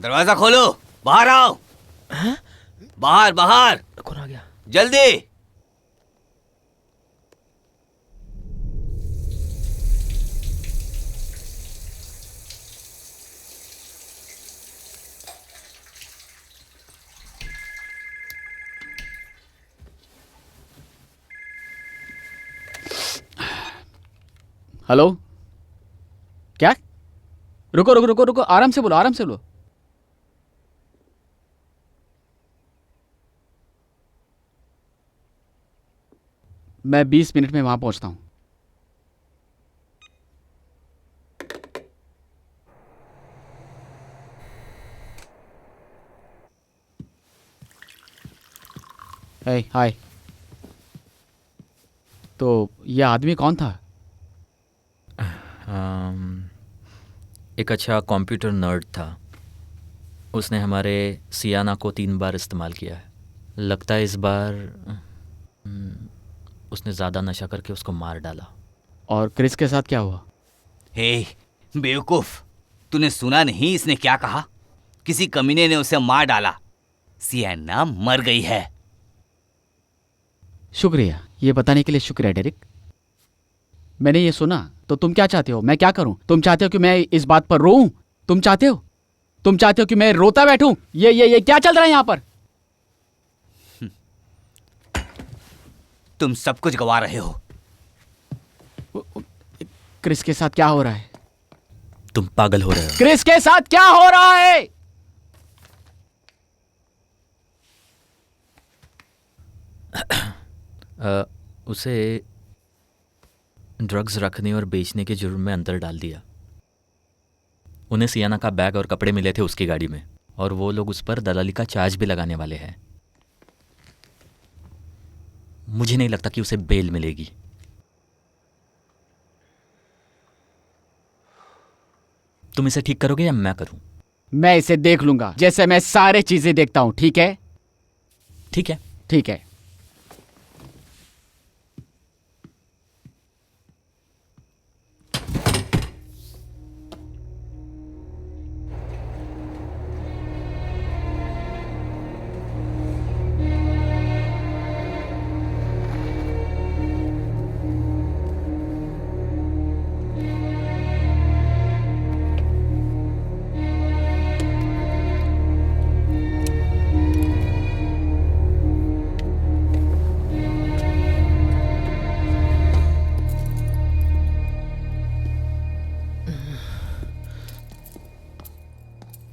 दरवाजा खोलो, बाहर आओ। बाहर बाहर, कौन आ गया? जल्दी। हेलो, क्या? रुको रुको रुको रुको, आराम से बोलो, आराम से बोलो। मैं 20 मिनट में वहां पहुंचता हूं। हाय। तो यह आदमी कौन था? एक अच्छा कंप्यूटर नर्ड था। उसने हमारे सियाना को 3 बार इस्तेमाल किया है। लगता है इस बार उसने ज़्यादा नशा करके उसको मार डाला। और क्रिस के साथ क्या हुआ? हे बेवकूफ, तूने सुना नहीं इसने क्या कहा? किसी कमीने ने उसे मार डाला। सियाना मर गई है। शुक्रिया, ये बताने के लिए शुक्रिया डेरिक। मैंने ये सुना, तो तुम क्या चाहते हो? मैं क्या करूं? तुम चाहते हो कि मैं इस बात पर रोऊं? तुम चाहते हो कि मैं रोता बैठूं? ये क्या चल रहा है यहां पर? तुम सब कुछ गवा रहे हो। क्रिस के साथ क्या हो रहा है? तुम पागल हो रहे हो। क्रिस के साथ क्या हो रहा है? उसे ड्रग्स रखने और बेचने के जुर्म में अंदर डाल दिया। उन्हें सियाना का बैग और कपड़े मिले थे उसकी गाड़ी में, और वो लोग उस पर दलाली का चार्ज भी लगाने वाले हैं। मुझे नहीं लगता कि उसे बेल मिलेगी। तुम इसे ठीक करोगे या मैं करूं? मैं इसे देख लूंगा, जैसे मैं सारे चीजें देखता हूं। ठीक है? ठीक है। ठीक है।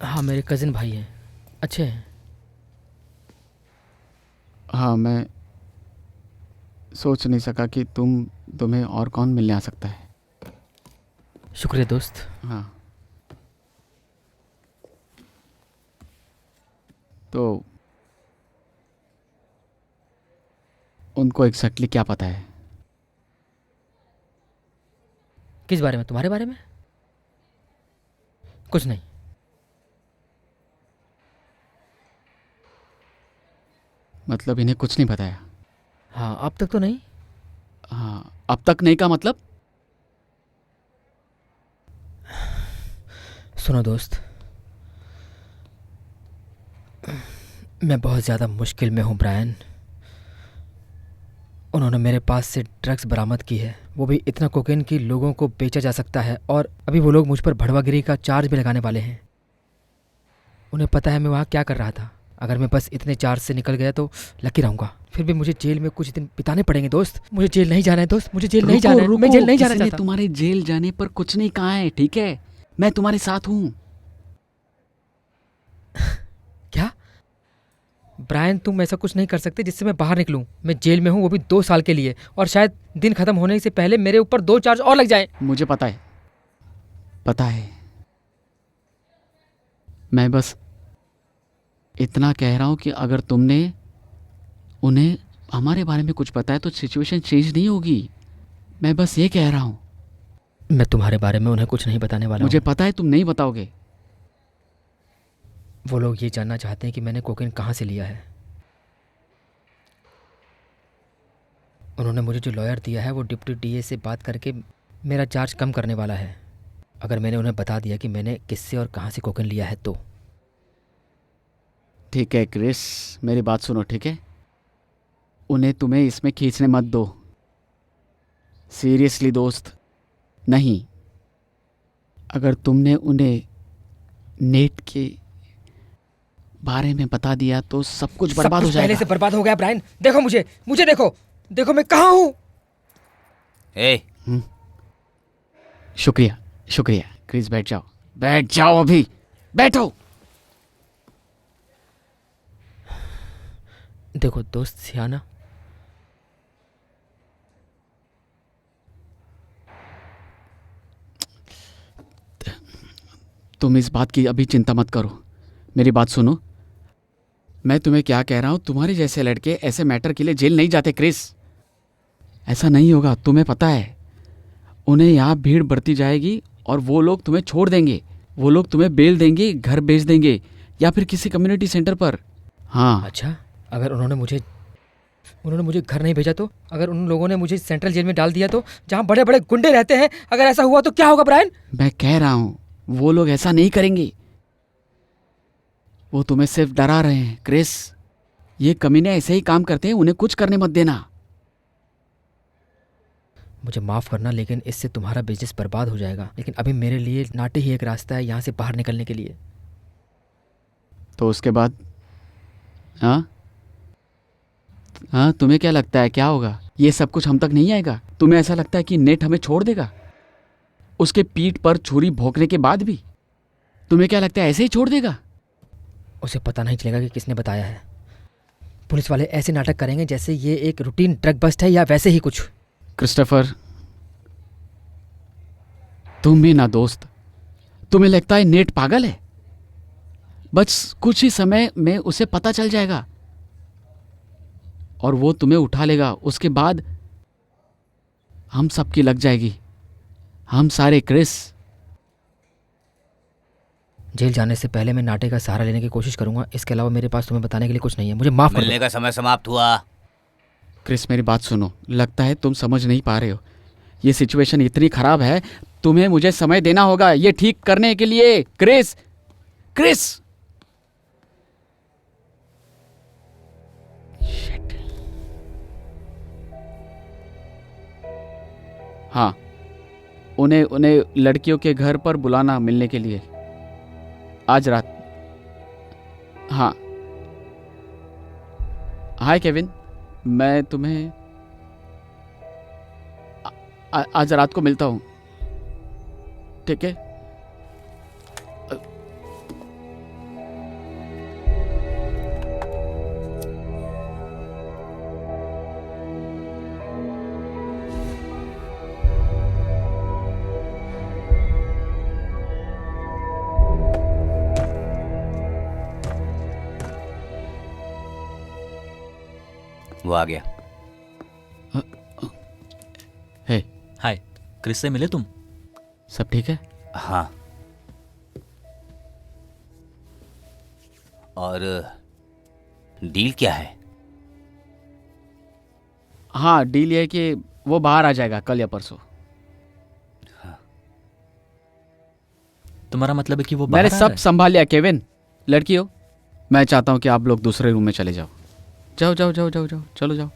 हाँ, मेरे कजिन भाई हैं, अच्छे हैं। हाँ, मैं सोच नहीं सका कि तुम्हें और कौन मिलने आ सकता है। शुक्रिया दोस्त। हाँ, तो उनको एग्जैक्टली क्या पता है? किस बारे में? तुम्हारे बारे में? कुछ नहीं। मतलब इन्हें कुछ नहीं बताया? हाँ, अब तक तो नहीं। हाँ, अब तक नहीं का मतलब? सुनो दोस्त, मैं बहुत ज़्यादा मुश्किल में हूँ ब्रायन। उन्होंने मेरे पास से ड्रग्स बरामद की है, वो भी इतना कोकेन कि लोगों को बेचा जा सकता है, और अभी वो लोग मुझ पर भड़वागिरी का चार्ज भी लगाने वाले हैं। उन्हें पता है मैं वहाँ क्या कर रहा था। अगर मैं बस इतने चार्ज से निकल गया तो लकी रहूँगा। फिर भी मुझे जेल में कुछ दिन बिताने पड़ेंगे दोस्त। मुझे जेल नहीं जाना है दोस्त, मुझे जेल नहीं जाना है। मैं जेल नहीं जाना किसी ने चाहता। तुम्हारे जेल जाने पर कुछ नहीं कहा है, ठीक है? मैं तुम्हारे साथ हूँ। क्या ब्रायन, तुम ऐसा कुछ नहीं कर सकते जिससे मैं बाहर निकलूं। मैं जेल में हूं, वो भी 2 साल के लिए, और शायद दिन खत्म होने से पहले मेरे ऊपर 2 चार्ज और लग जाए। मुझे पता है। मैं बस इतना कह रहा हूं कि अगर तुमने उन्हें हमारे बारे में कुछ बताया तो सिचुएशन चेंज नहीं होगी। मैं बस ये कह रहा हूं। मैं तुम्हारे बारे में उन्हें कुछ नहीं बताने वाला मुझे हूं। पता है तुम नहीं बताओगे। वो लोग ये जानना चाहते हैं कि मैंने कोकेन कहाँ से लिया है। उन्होंने मुझे जो लॉयर दिया है वो डिप्टी डीए से बात करके मेरा चार्ज कम करने वाला है, अगर मैंने उन्हें बता दिया कि मैंने किससे और कहाँ से कोकेन लिया है तो। ठीक है क्रिस, मेरी बात सुनो, ठीक है? उन्हें तुम्हें इसमें खींचने मत दो। सीरियसली दोस्त, नहीं। अगर तुमने उन्हें नेट के बारे में बता दिया तो सब कुछ बर्बाद हो पहले जाएगा। से बर्बाद हो गया ब्रायन। देखो मुझे देखो, देखो मैं कहाँ हूँ। ए, शुक्रिया शुक्रिया। क्रिस बैठ जाओ, बैठ जाओ, अभी बैठो। देखो दोस्त सियाना, तुम इस बात की अभी चिंता मत करो, मेरी बात सुनो। मैं तुम्हें क्या कह रहा हूं, तुम्हारे जैसे लड़के ऐसे मैटर के लिए जेल नहीं जाते क्रिस। ऐसा नहीं होगा, तुम्हें पता है। उन्हें यहाँ भीड़ बढ़ती जाएगी और वो लोग तुम्हें छोड़ देंगे। वो लोग तुम्हें बेल देंगे, घर भेज देंगे या फिर किसी कम्युनिटी सेंटर पर। हाँ, अच्छा अगर उन्होंने मुझे घर नहीं भेजा तो, अगर उन लोगों ने मुझे सेंट्रल जेल में डाल दिया तो, जहाँ बड़े बड़े गुंडे रहते हैं, अगर ऐसा हुआ तो क्या होगा ब्रायन? मैं कह रहा हूं वो लोग ऐसा नहीं करेंगे। वो तुम्हें सिर्फ डरा रहे हैं क्रिस। ये कमीने ऐसे ही काम करते हैं, उन्हें कुछ करने मत देना। मुझे माफ़ करना, लेकिन इससे तुम्हारा बिजनेस बर्बाद हो जाएगा। लेकिन अभी मेरे लिए नाटे ही एक रास्ता है यहाँ से बाहर निकलने के लिए। तो उसके बाद? हाँ हाँ, तुम्हें क्या लगता है क्या होगा? ये सब कुछ हम तक नहीं आएगा? तुम्हें ऐसा लगता है कि नेट हमें छोड़ देगा उसके पीठ पर छुरी भोंकने के बाद भी? तुम्हें क्या लगता है ऐसे ही छोड़ देगा? उसे पता नहीं चलेगा कि किसने बताया है। पुलिस वाले ऐसे नाटक करेंगे जैसे ये एक रूटीन ड्रग बस्ट है या वैसे ही कुछ। क्रिस्टोफर, तुम भी ना दोस्त। तुम्हें लगता है नेट पागल है? बस कुछ ही समय में उसे पता चल जाएगा और वो तुम्हें उठा लेगा। उसके बाद हम सबकी लग जाएगी, हम सारे। क्रिस, जेल जाने से पहले मैं नाटे का सहारा लेने की कोशिश करूंगा। इसके अलावा मेरे पास तुम्हें बताने के लिए कुछ नहीं है। मुझे माफ कर मिलने दो। का समय समाप्त हुआ। क्रिस मेरी बात सुनो, लगता है तुम समझ नहीं पा रहे हो। ये सिचुएशन इतनी खराब है, तुम्हें मुझे समय देना होगा ये ठीक करने के लिए। Chris, Chris, Shit. हाँ, उन्हें लड़कियों के घर पर बुलाना मिलने के लिए आज रात। हाँ, हाय केविन, मैं तुम्हें आज रात को मिलता हूँ, ठीक है? वो आ गया। हे, हाय, क्रिस से मिले तुम? सब ठीक है? हाँ, और डील क्या है? हाँ, डील ये है कि वो बाहर आ जाएगा कल या परसों। तुम्हारा मतलब है कि वो बाहर मैंने आ सब रहा है? संभाल लिया केविन। लड़कियों, मैं चाहता हूँ कि आप लोग दूसरे रूम में चले जाओ। जाओ जाओ जाओ जाओ जाओ, चलो जाओ।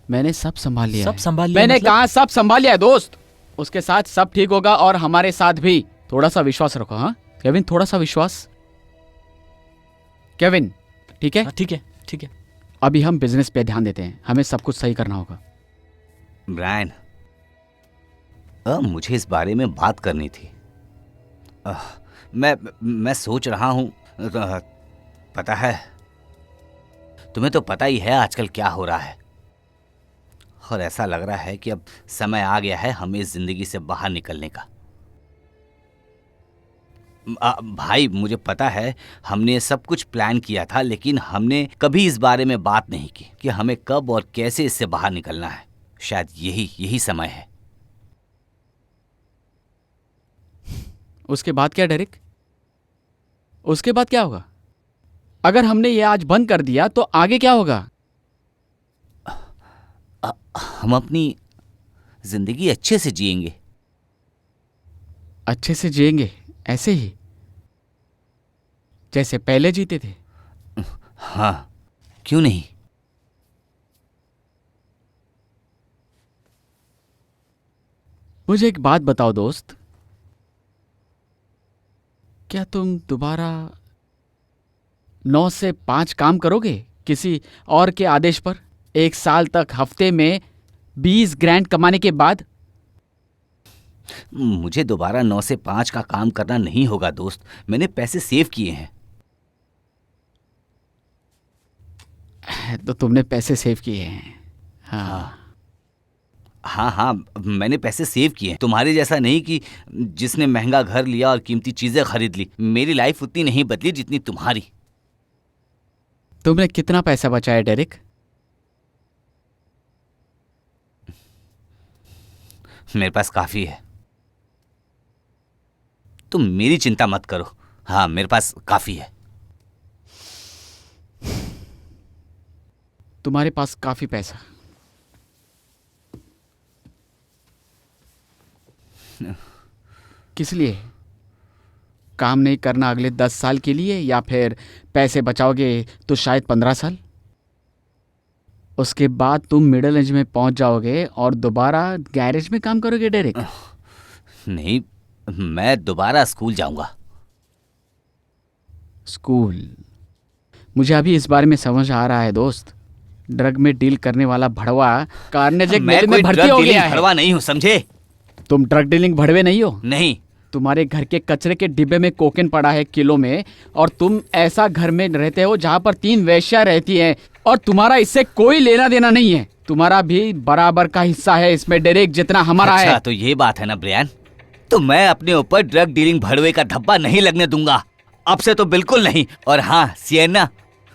मैंने सब संभाल लिया सब है। संभाल लिया मैंने मतलब? कहा सब संभाल लिया है दोस्त। उसके साथ सब ठीक होगा और हमारे साथ भी। थोड़ा सा विश्वास रखो। हाँ केविन, थोड़ा सा विश्वास। केविन, ठीक है? हाँ, ठीक है, ठीक है। अभी हम बिजनेस पे ध्यान देते हैं, हमें सब कुछ सही करना होगा। ब्रायन, मुझे इस बारे में बात करनी थी। मैं सोच रहा हूँ, पता है, तुम्हें तो पता ही है आजकल क्या हो रहा है, और ऐसा लग रहा है कि अब समय आ गया है हमें इस जिंदगी से बाहर निकलने का। भाई, मुझे पता है हमने सब कुछ प्लान किया था, लेकिन हमने कभी इस बारे में बात नहीं की कि हमें कब और कैसे इससे बाहर निकलना है। शायद यही समय है। उसके बाद क्या डेरिक? उसके बाद क्या होगा? अगर हमने ये आज बंद कर दिया तो आगे क्या होगा? हम अपनी जिंदगी अच्छे से जिएंगे। अच्छे से जिएंगे, ऐसे ही जैसे पहले जीते थे। हाँ, क्यों नहीं। मुझे एक बात बताओ दोस्त, क्या तुम दोबारा 9 से 5 काम करोगे किसी और के आदेश पर, 1 साल तक हफ्ते में 20 ग्रैंड कमाने के बाद? मुझे दोबारा 9 से 5 का काम करना नहीं होगा दोस्त, मैंने पैसे सेव किए हैं। तो तुमने पैसे सेव किए हैं? हाँ। हाँ हाँ, मैंने पैसे सेव किए हैं, तुम्हारे जैसा नहीं कि जिसने महंगा घर लिया और कीमती चीजें खरीद ली। मेरी लाइफ उतनी नहीं बदली जितनी तुम्हारी। तुमने कितना पैसा बचाया डेरिक? मेरे पास काफी है, तुम मेरी चिंता मत करो। हाँ, मेरे पास काफी है। तुम्हारे पास काफी पैसा? किस लिए? काम नहीं करना अगले 10 साल के लिए, या फिर पैसे बचाओगे तो शायद 15 साल? उसके बाद तुम मिडिल एज में पहुंच जाओगे और दोबारा गैरेज में काम करोगे डेरिक? नहीं, मैं दोबारा स्कूल जाऊंगा। स्कूल? मुझे अभी इस बारे में समझ आ रहा है दोस्त, ड्रग में डील करने वाला भड़वा कार्नेज मैं में कोई भर्ती ड्रग हो डीलिंग गया है। भड़वा नहीं हूँ, समझे? तुम ड्रग डीलिंग भड़वे नहीं हो? नहीं। तुम्हारे घर के कचरे के डिब्बे में कोकेन पड़ा है किलो में, और तुम ऐसा घर में रहते हो जहां पर 3 वेश्या रहती हैं, और तुम्हारा इससे कोई लेना देना नहीं है। तुम्हारा भी बराबर का हिस्सा है इसमें डेरिक, जितना हमारा अच्छा, है। तो ये बात है ना ब्रियान, तो मैं अपने ऊपर ड्रग डीलिंग भड़वे का धब्बा नहीं लगने दूंगा, अब से तो बिल्कुल नहीं। और हाँ सिएना,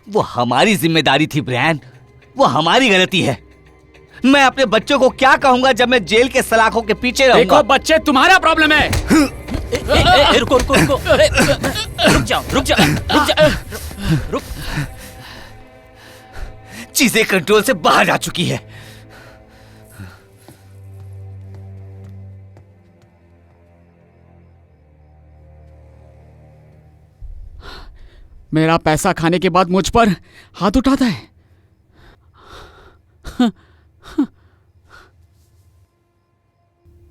वो हमारी जिम्मेदारी थी ब्रियान, वो हमारी गलती है। मैं अपने बच्चों को क्या कहूंगा जब मैं जेल के सलाखों के पीछे रहूंगा? देखो बच्चे, तुम्हारा प्रॉब्लम है। रुको रुको रुको, रुक जाओ रुक जाओ रुक जाओ रुक। चीजें कंट्रोल से बाहर जा चुकी है। मेरा पैसा खाने के बाद मुझ पर हाथ उठाता है।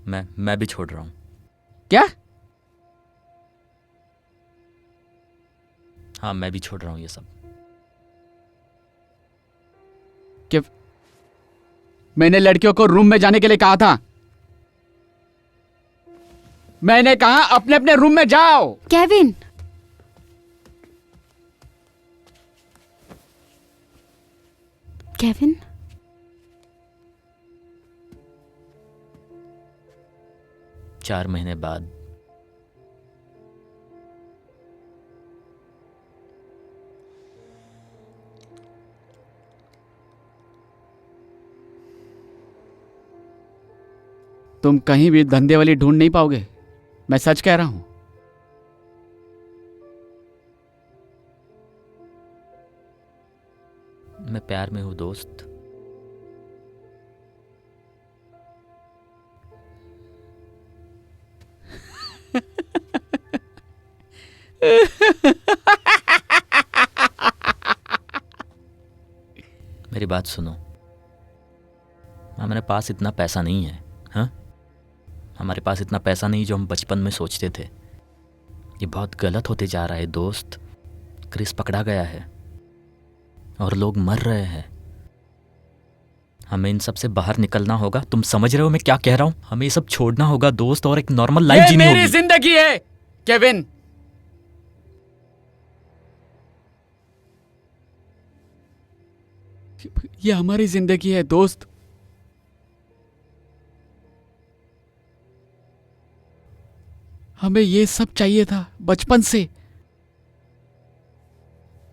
मैं भी छोड़ रहा हूं। क्या? हाँ, मैं भी छोड़ रहा हूं ये सब। कि मैंने लड़कियों को रूम में जाने के लिए कहा था। मैंने कहा अपने अपने रूम में जाओ। केविन, केविन, चार महीने बाद तुम कहीं भी धंधे वाली ढूंढ नहीं पाओगे, मैं सच कह रहा हूं। मैं प्यार में हूं दोस्त। मेरी बात सुनो, हमारे पास इतना पैसा नहीं है। हाँ, हमारे पास इतना पैसा नहीं जो हम बचपन में सोचते थे। ये बहुत गलत होते जा रहा है दोस्त। क्रिस पकड़ा गया है और लोग मर रहे हैं। हमें इन सब से बाहर निकलना होगा। तुम समझ रहे हो मैं क्या कह रहा हूँ? हमें ये सब छोड़ना होगा दोस्त, और एक नॉर्मल लाइफ जीनी होगी। मेरी जिंदगी है केविन। ये हमारी जिंदगी है दोस्त। हमें ये सब चाहिए था बचपन से।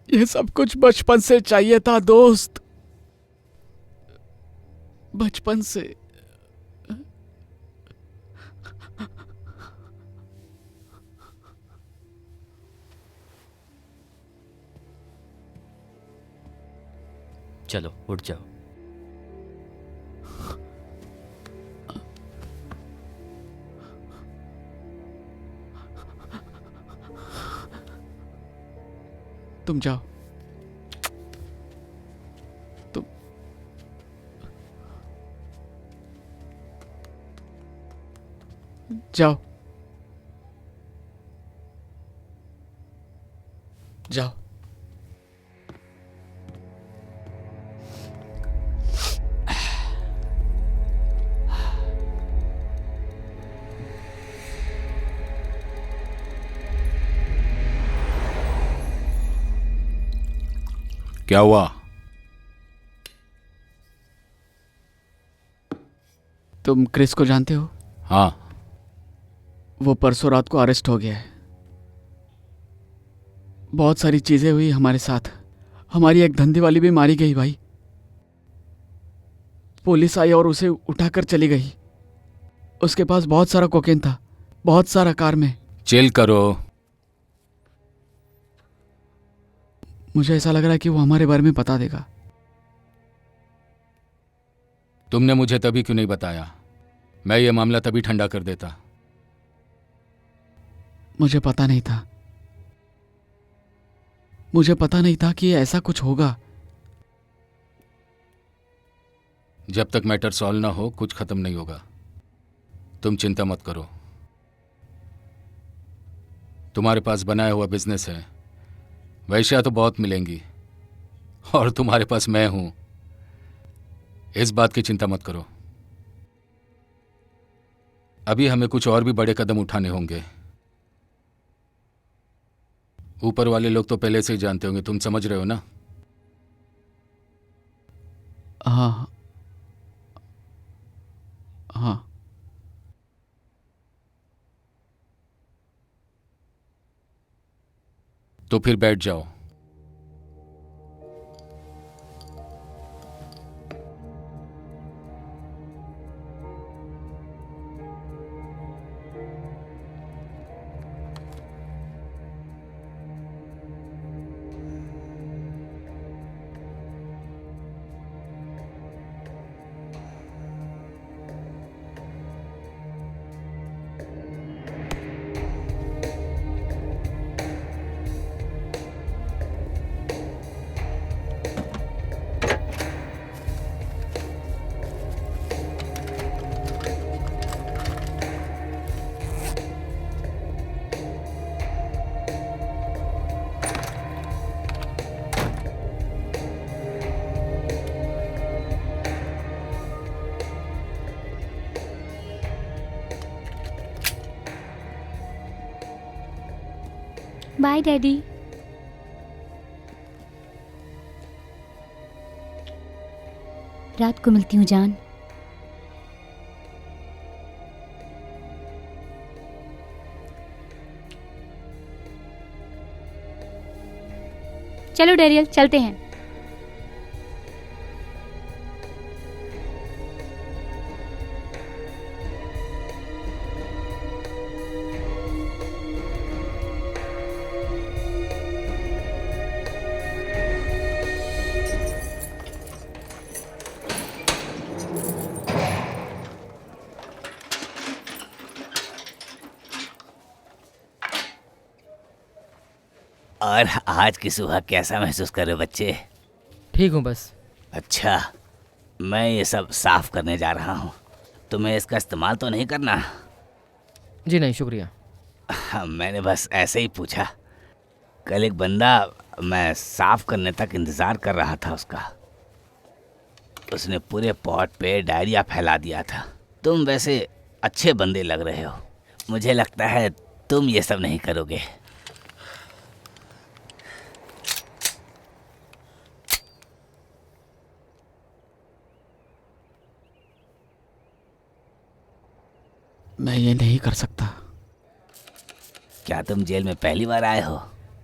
ये सब कुछ बचपन से चाहिए था दोस्त, बचपन से। चलो उठ जाओ। तुम जाओ। तुम जाओ, जाओ। क्या हुआ? तुम क्रिस को जानते हो? हाँ। वो परसों रात को अरेस्ट हो गया है। बहुत सारी चीजें हुई हमारे साथ। हमारी एक धंधे वाली भी मारी गई भाई। पुलिस आई और उसे उठाकर चली गई। उसके पास बहुत सारा कोकेन था, बहुत सारा कार में। चिल करो। मुझे ऐसा लग रहा है कि वो हमारे बारे में बता देगा। तुमने मुझे तभी क्यों नहीं बताया? मैं ये मामला तभी ठंडा कर देता। मुझे पता नहीं था। मुझे पता नहीं था कि ऐसा कुछ होगा। जब तक मैटर सॉल्व ना हो कुछ खत्म नहीं होगा। तुम चिंता मत करो। तुम्हारे पास बनाया हुआ बिजनेस है, वैश्या तो बहुत मिलेंगी, और तुम्हारे पास मैं हूं। इस बात की चिंता मत करो। अभी हमें कुछ और भी बड़े कदम उठाने होंगे। ऊपर वाले लोग तो पहले से ही जानते होंगे, तुम समझ रहे हो ना? हाँ हाँ। तो फिर बैठ जाओ। Bye daddy. रात को मिलती हूँ जान। चलो डेरियल चलते हैं। और आज की सुबह कैसा महसूस कर रहे हो बच्चे? ठीक हूँ बस। अच्छा, मैं ये सब साफ करने जा रहा हूँ। तुम्हें इसका इस्तेमाल तो नहीं करना? जी नहीं, शुक्रिया। मैंने बस ऐसे ही पूछा। कल एक बंदा मैं साफ करने तक इंतज़ार कर रहा था उसका, उसने पूरे पॉट पे डायरिया फैला दिया था। तुम वैसे अच्छे बंदे लग रहे हो, मुझे लगता है तुम ये सब नहीं करोगे। मैं ये नहीं कर सकता। क्या तुम जेल में पहली बार आए हो?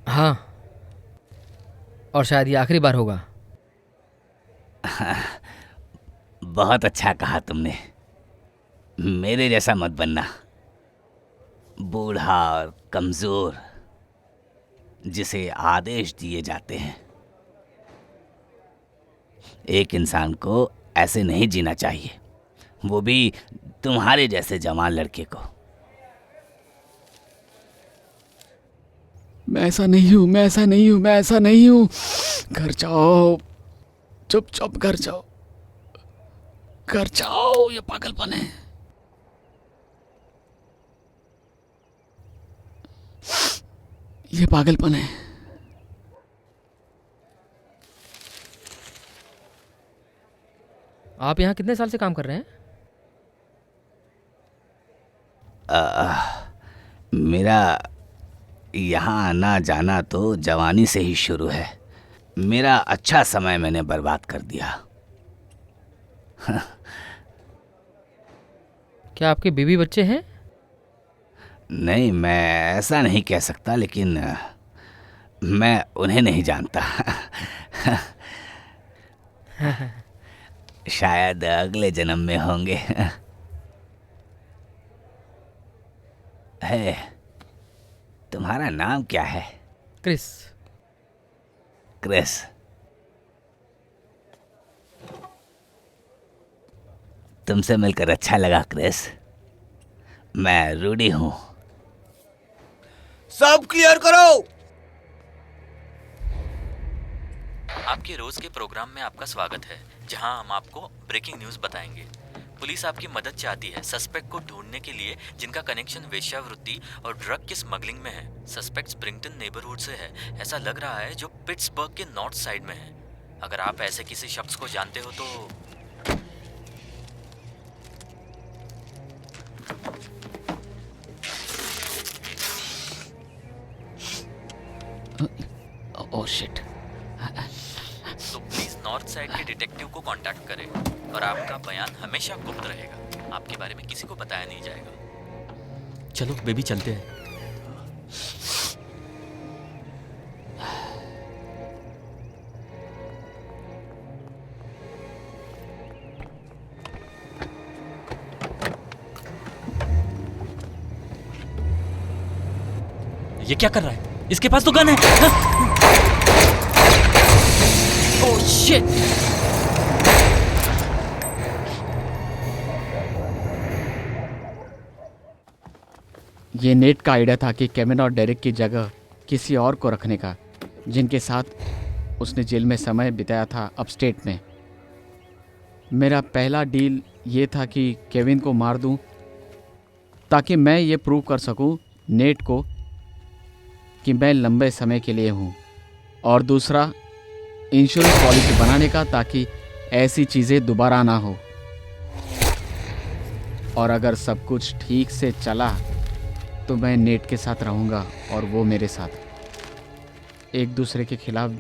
हाँ, और शायद ये आखिरी बार होगा। बहुत अच्छा कहा तुमने। मेरे जैसा मत बनना, बूढ़ा और कमज़ोर जिसे आदेश दिए जाते हैं। एक इंसान को ऐसे नहीं जीना चाहिए, वो भी तुम्हारे जैसे जवान लड़के को। मैं ऐसा नहीं हूँ, मैं ऐसा नहीं हूँ, मैं ऐसा नहीं हूँ। घर जाओ, चुपचाप घर जाओ, घर जाओ। ये पागलपन है। ये पागलपन है। आप यहाँ कितने साल से काम कर रहे हैं? मेरा यहाँ आना जाना तो जवानी से ही शुरू है। मेरा अच्छा समय मैंने बर्बाद कर दिया। क्या आपके बीवी बच्चे हैं? नहीं, मैं ऐसा नहीं कह सकता, लेकिन मैं उन्हें नहीं जानता। शायद अगले जन्म में होंगे। है, तुम्हारा नाम क्या है? क्रिस। क्रिस। तुमसे मिलकर अच्छा लगा क्रिस। मैं रूडी हूं। सब क्लियर करो। आपके रोज के प्रोग्राम में आपका स्वागत है, जहां हम आपको ब्रेकिंग न्यूज बताएंगे। पुलिस आपकी मदद चाहती है सस्पेक्ट को ढूंढने के लिए जिनका कनेक्शन वेश्यावृत्ति और ड्रग की स्मगलिंग में है। सस्पेक्ट स्प्रिंगटन नेबरहुड से है। ऐसा लग रहा है जो पिट्सबर्ग के नॉर्थ साइड में है। अगर आप ऐसे किसी शख्स को जानते हो तो oh shit. Please north side के डिटेक्टिव को कांटेक्ट करें और आपका बयान हमेशा गुप्त रहेगा। आपके बारे में किसी को बताया नहीं जाएगा। चलो बेबी, चलते हैं। ये क्या कर रहा है? इसके पास तो गन है। Oh shit! ये नेट का आइडिया था कि केविन और डेरिक की जगह किसी और को रखने का, जिनके साथ उसने जेल में समय बिताया था अपस्टेट में। मेरा पहला डील ये था कि केविन को मार दूं ताकि मैं ये प्रूव कर सकूं नेट को कि मैं लंबे समय के लिए हूँ, और दूसरा इंश्योरेंस पॉलिसी बनाने का ताकि ऐसी चीज़ें दोबारा ना हो। और अगर सब कुछ ठीक से चला तो मैं नेट के साथ रहूँगा और वो मेरे साथ। एक दूसरे के खिलाफ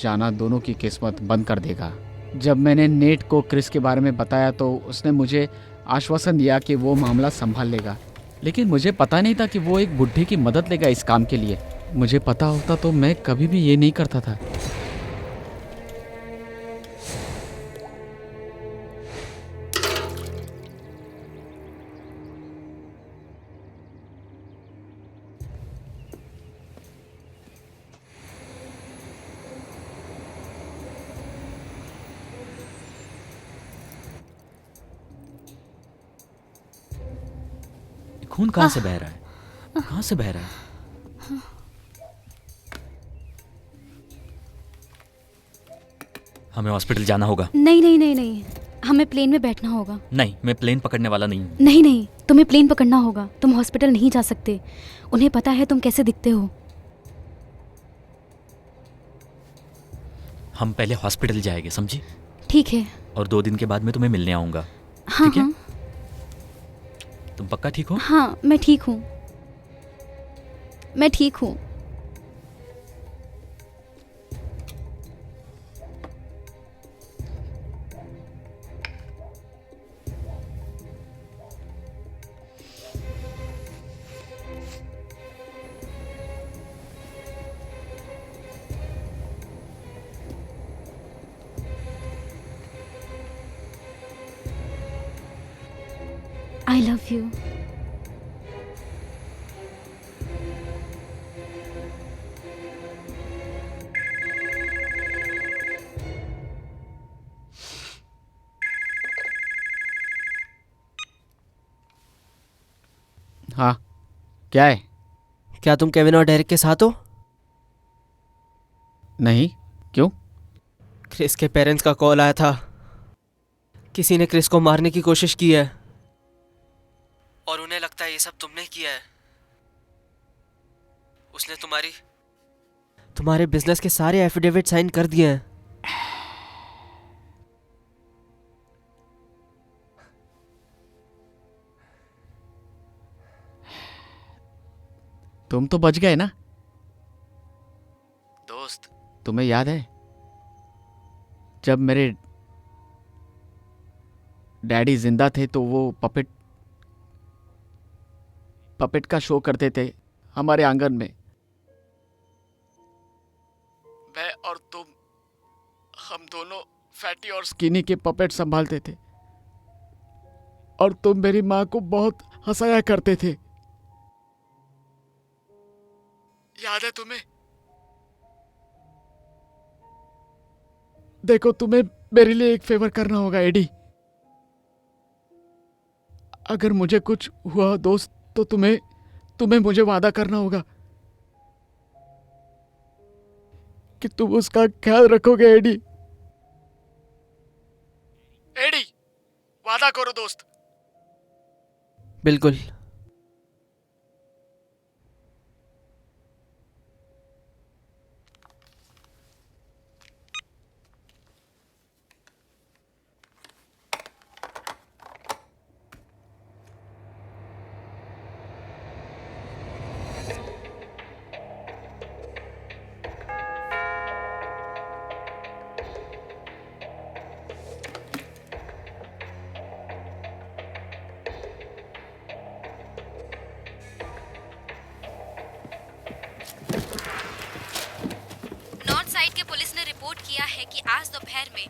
जाना दोनों की किस्मत बंद कर देगा। जब मैंने नेट को क्रिस के बारे में बताया तो उसने मुझे आश्वासन दिया कि वो मामला संभाल लेगा, लेकिन मुझे पता नहीं था कि वो एक बुढ़ी की मदद लेगा इस काम के लिए। मुझे पता होता तो मैं कभी भी ये नहीं करता था। खून कहाँ से बह रहा है? कहाँ से बह रहा है? हमें हॉस्पिटल जाना होगा। नहीं नहीं नहीं नहीं, हमें प्लेन में बैठना होगा। नहीं, मैं प्लेन पकड़ने वाला नहीं हूँ। नहीं नहीं, तुम्हें प्लेन पकड़ना होगा। तुम हॉस्पिटल नहीं जा सकते। उन्हें पता है तुम कैसे दिखते हो। हम पहले हॉस्पिटल जाएंगे, समझी? ठीक है। और 2 दिन के बाद मैं तुम्हें मिलने आऊँगा। हाँ ठीक है? हाँ तुम पक्का ठीक हो? हाँ, मैं ठीक हूँ, मैं ठीक हूँ। I love you. हाँ, क्या है? क्या तुम केविन और डेरिक के साथ हो? नहीं, क्यों? क्रिस के पेरेंट्स का कॉल आया था। किसी ने क्रिस को मारने की कोशिश की है और उन्हें लगता है ये सब तुमने किया है। उसने तुम्हारे बिजनेस के सारे एफिडेविट साइन कर दिए हैं। तुम तो बच गए ना दोस्त। तुम्हें याद है जब मेरे डैडी जिंदा थे तो वो पपेट का शो करते थे हमारे आंगन में। मैं और तुम, हम दोनों फैटी और स्किनी के पपेट संभालते थे और तुम मेरी माँ को बहुत हंसाया करते थे। याद है तुम्हें? देखो, तुम्हें मेरे लिए एक फेवर करना होगा एडी। अगर मुझे कुछ हुआ दोस्त तो तुम्हें मुझे वादा करना होगा कि तुम उसका ख्याल रखोगे एडी। एडी, वादा करो दोस्त। बिल्कुल। नॉर्थ साइड के पुलिस ने रिपोर्ट किया है कि आज दोपहर में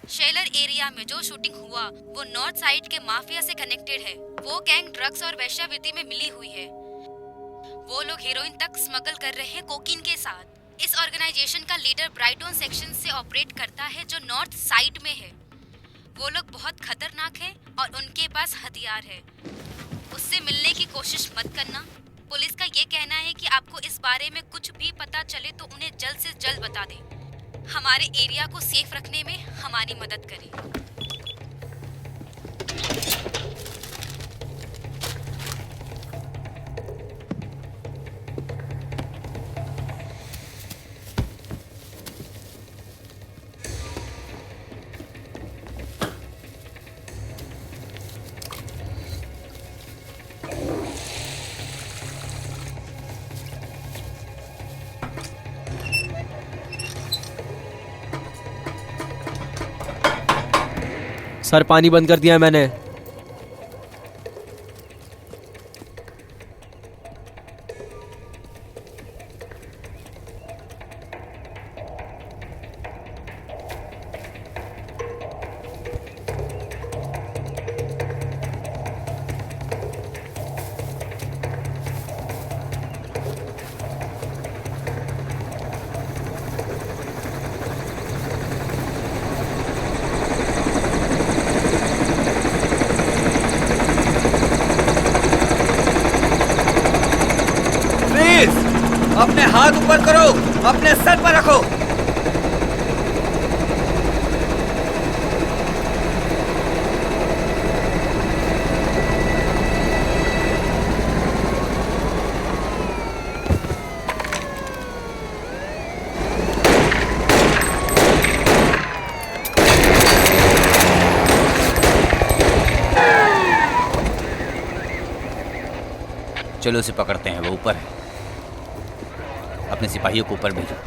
शेलर एरिया में जो शूटिंग हुआ वो नॉर्थ साइड के माफिया से कनेक्टेड है। वो गैंग ड्रग्स और वेश्यावृत्ति में मिली हुई है। वो लोग हीरोइन तक स्मगल कर रहे हैं कोकीन के साथ। इस ऑर्गेनाइजेशन का लीडर ब्राइटन सेक्शन से ऑपरेट करता है जो नॉर्थ साइड में है। वो लोग बहुत खतरनाक है और उनके पास हथियार है। उससे मिलने की कोशिश मत करना। पुलिस का ये कहना है कि आपको इस बारे में कुछ भी पता चले तो उन्हें जल्द से जल्द बता दें। हमारे एरिया को सेफ रखने में हमारी मदद करें। सर, पानी बंद कर दिया है मैंने। अपने हाथ ऊपर करो, अपने सर पर रखो। चलो उसे पकड़ते हैं, वो ऊपर है। अपने सिपाहियों को ऊपर भेजो।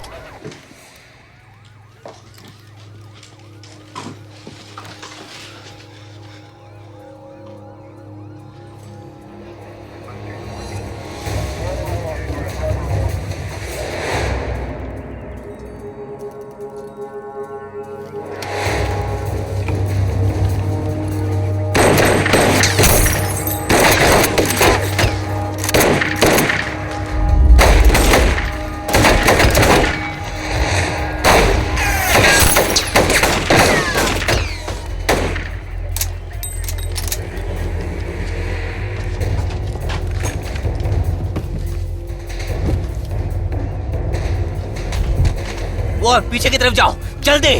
और पीछे की तरफ जाओ, जल्दी।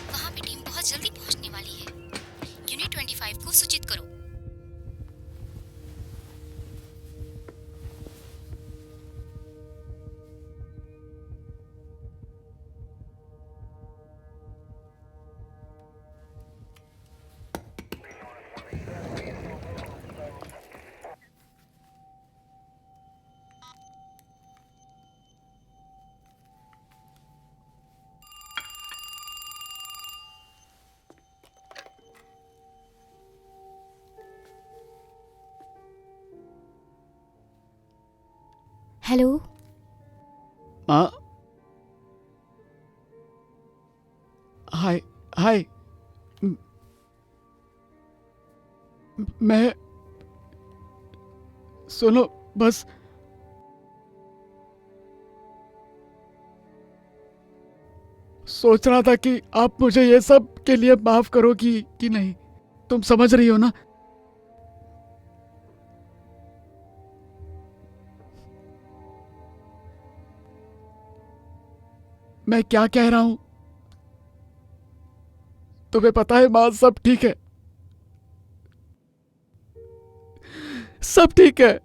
वहाँ पे टीम बहुत जल्दी पहुँचने वाली है। यूनिट 25 को सूचित करो। हेलो। हाँ, हाय हाय। मैं सुनो बस, सोच रहा था कि आप मुझे ये सब के लिए माफ करोगी कि नहीं। तुम समझ रही हो ना? मैं क्या कह रहा हूं तुम्हें पता है माँ? सब ठीक है, सब ठीक है।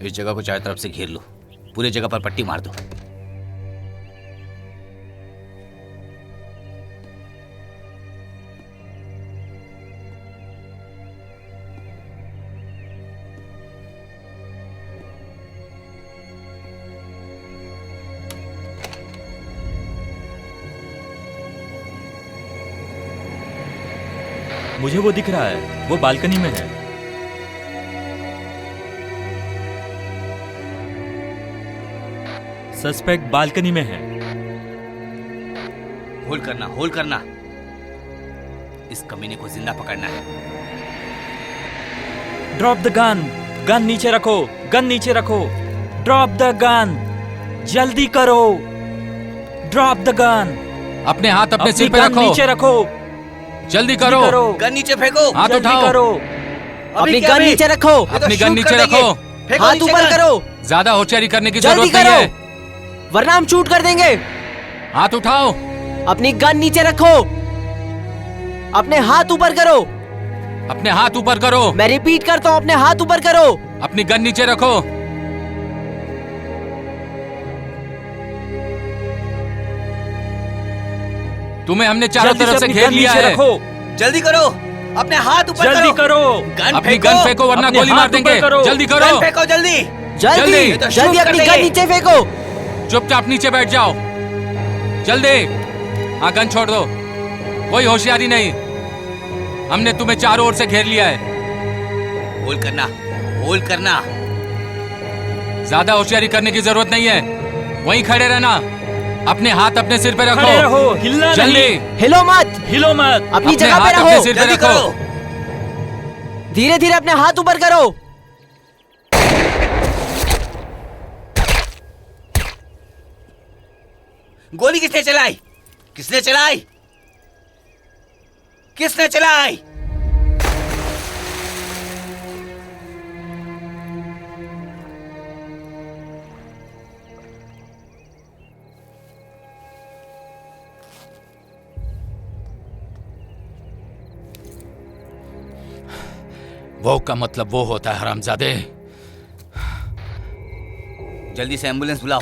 इस जगह को चारों तरफ से घेर लो, पूरी जगह पर पट्टी मार दो। मुझे वो दिख रहा है, वो बालकनी में है। सस्पेक्ट बालकनी में है। होल्ड करना, होल्ड करना। इस कमीने को जिंदा पकड़ना है। Drop the gun. गन नीचे रखो, गन नीचे रखो। ड्रॉप द गन, जल्दी करो। Drop the gun. अपने हाथ अपने सिर पे गन रखो, नीचे रखो। जल्दी करो। गन नीचे फेंको, हाथ जल्दी उठाओ, करो। अपनी गन नीचे रखो, अपनी गन नीचे रखो। हाथ ऊपर करो, ज्यादा होशियारी करने की जल्दी जरूरत नहीं करो, है। वरना हम शूट कर देंगे। हाथ उठाओ, अपनी गन नीचे रखो, अपने हाथ ऊपर करो। अपने हाथ ऊपर करो। मैं रिपीट करता हूँ, अपने हाथ ऊपर करो। अपनी गन नीचे रखो। तुम्हें हमने चारों जल्दी तरफ से अपनी घेर गन लिया नीचे है। रखो। जल्दी करो, अपने हाथ ऊपर जल्दी करो। अपनी गन फेंको वरना अपने गोली हाथ मार ऊपर देंगे। करो। जल्दी करो, गन फेंको, जल्दी। जल्दी ये तो जल्दी shoot कर अपनी देंगे। गन नीचे फेंको। चुपचाप नीचे बैठ जाओ, जल्दी। हाँ, गन छोड़ दो, कोई होशियारी नहीं। हमने तुम्हें चारों ओर से घेर लिया है। होल्ड करना, होल्ड करना। ज्यादा होशियारी करने की जरूरत नहीं है, वहीं खड़े रहना। अपने हाथ अपने सिर पे खड़े रखो, रहो, हिलना जल्दी। नहीं। हिलो मत, हिलो मत। अपनी अपने जगह पे हाथ अपने रहो। सिर पे जल्दी रखो। करो। धीरे धीरे अपने हाथ ऊपर करो। गोली किसने चलाई? किसने चलाई? किसने चलाई? वो का मतलब वो होता है हरामजादे। जल्दी से एम्बुलेंस बुलाओ।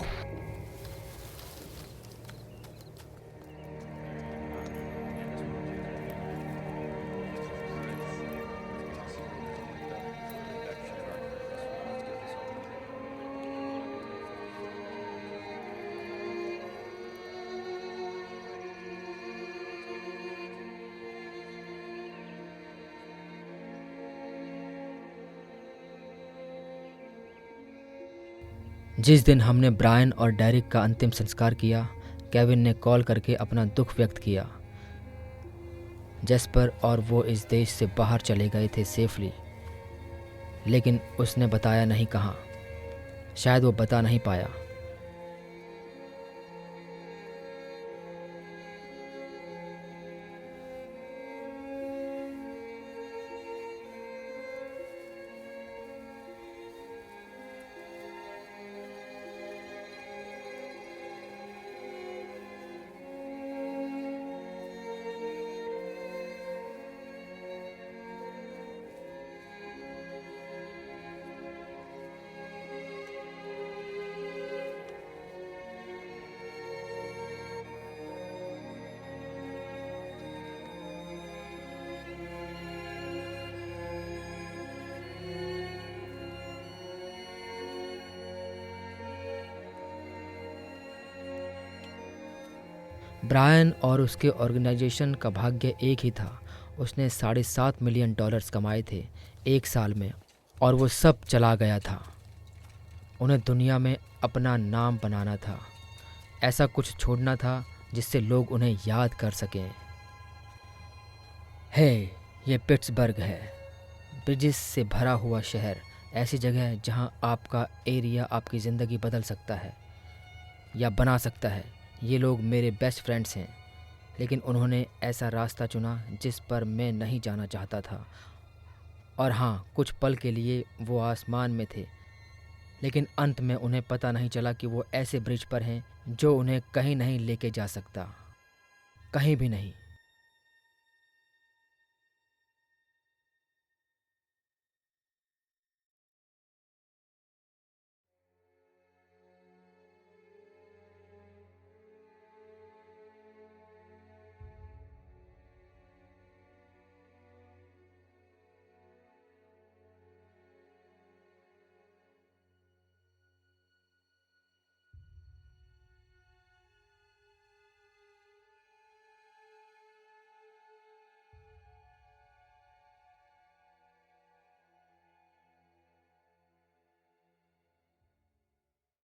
जिस दिन हमने ब्रायन और डेरिक का अंतिम संस्कार किया, केविन ने कॉल करके अपना दुख व्यक्त किया। जेस्पर और वो इस देश से बाहर चले गए थे सेफली, लेकिन उसने बताया नहीं कहाँ। शायद वो बता नहीं पाया। ब्रायन और उसके ऑर्गेनाइजेशन का भाग्य एक ही था। उसने $7.5 मिलियन कमाए थे एक साल में, और वो सब चला गया था। उन्हें दुनिया में अपना नाम बनाना था, ऐसा कुछ छोड़ना था जिससे लोग उन्हें याद कर सकें। हे, ये पिट्सबर्ग है, ब्रिजेस से भरा हुआ शहर, ऐसी जगह है जहां आपका एरिया आपकी ज़िंदगी बदल सकता है या बना सकता है। ये लोग मेरे बेस्ट फ्रेंड्स हैं, लेकिन उन्होंने ऐसा रास्ता चुना जिस पर मैं नहीं जाना चाहता था। और हाँ, कुछ पल के लिए वो आसमान में थे, लेकिन अंत में उन्हें पता नहीं चला कि वो ऐसे ब्रिज पर हैं जो उन्हें कहीं नहीं लेके जा सकता, कहीं भी नहीं।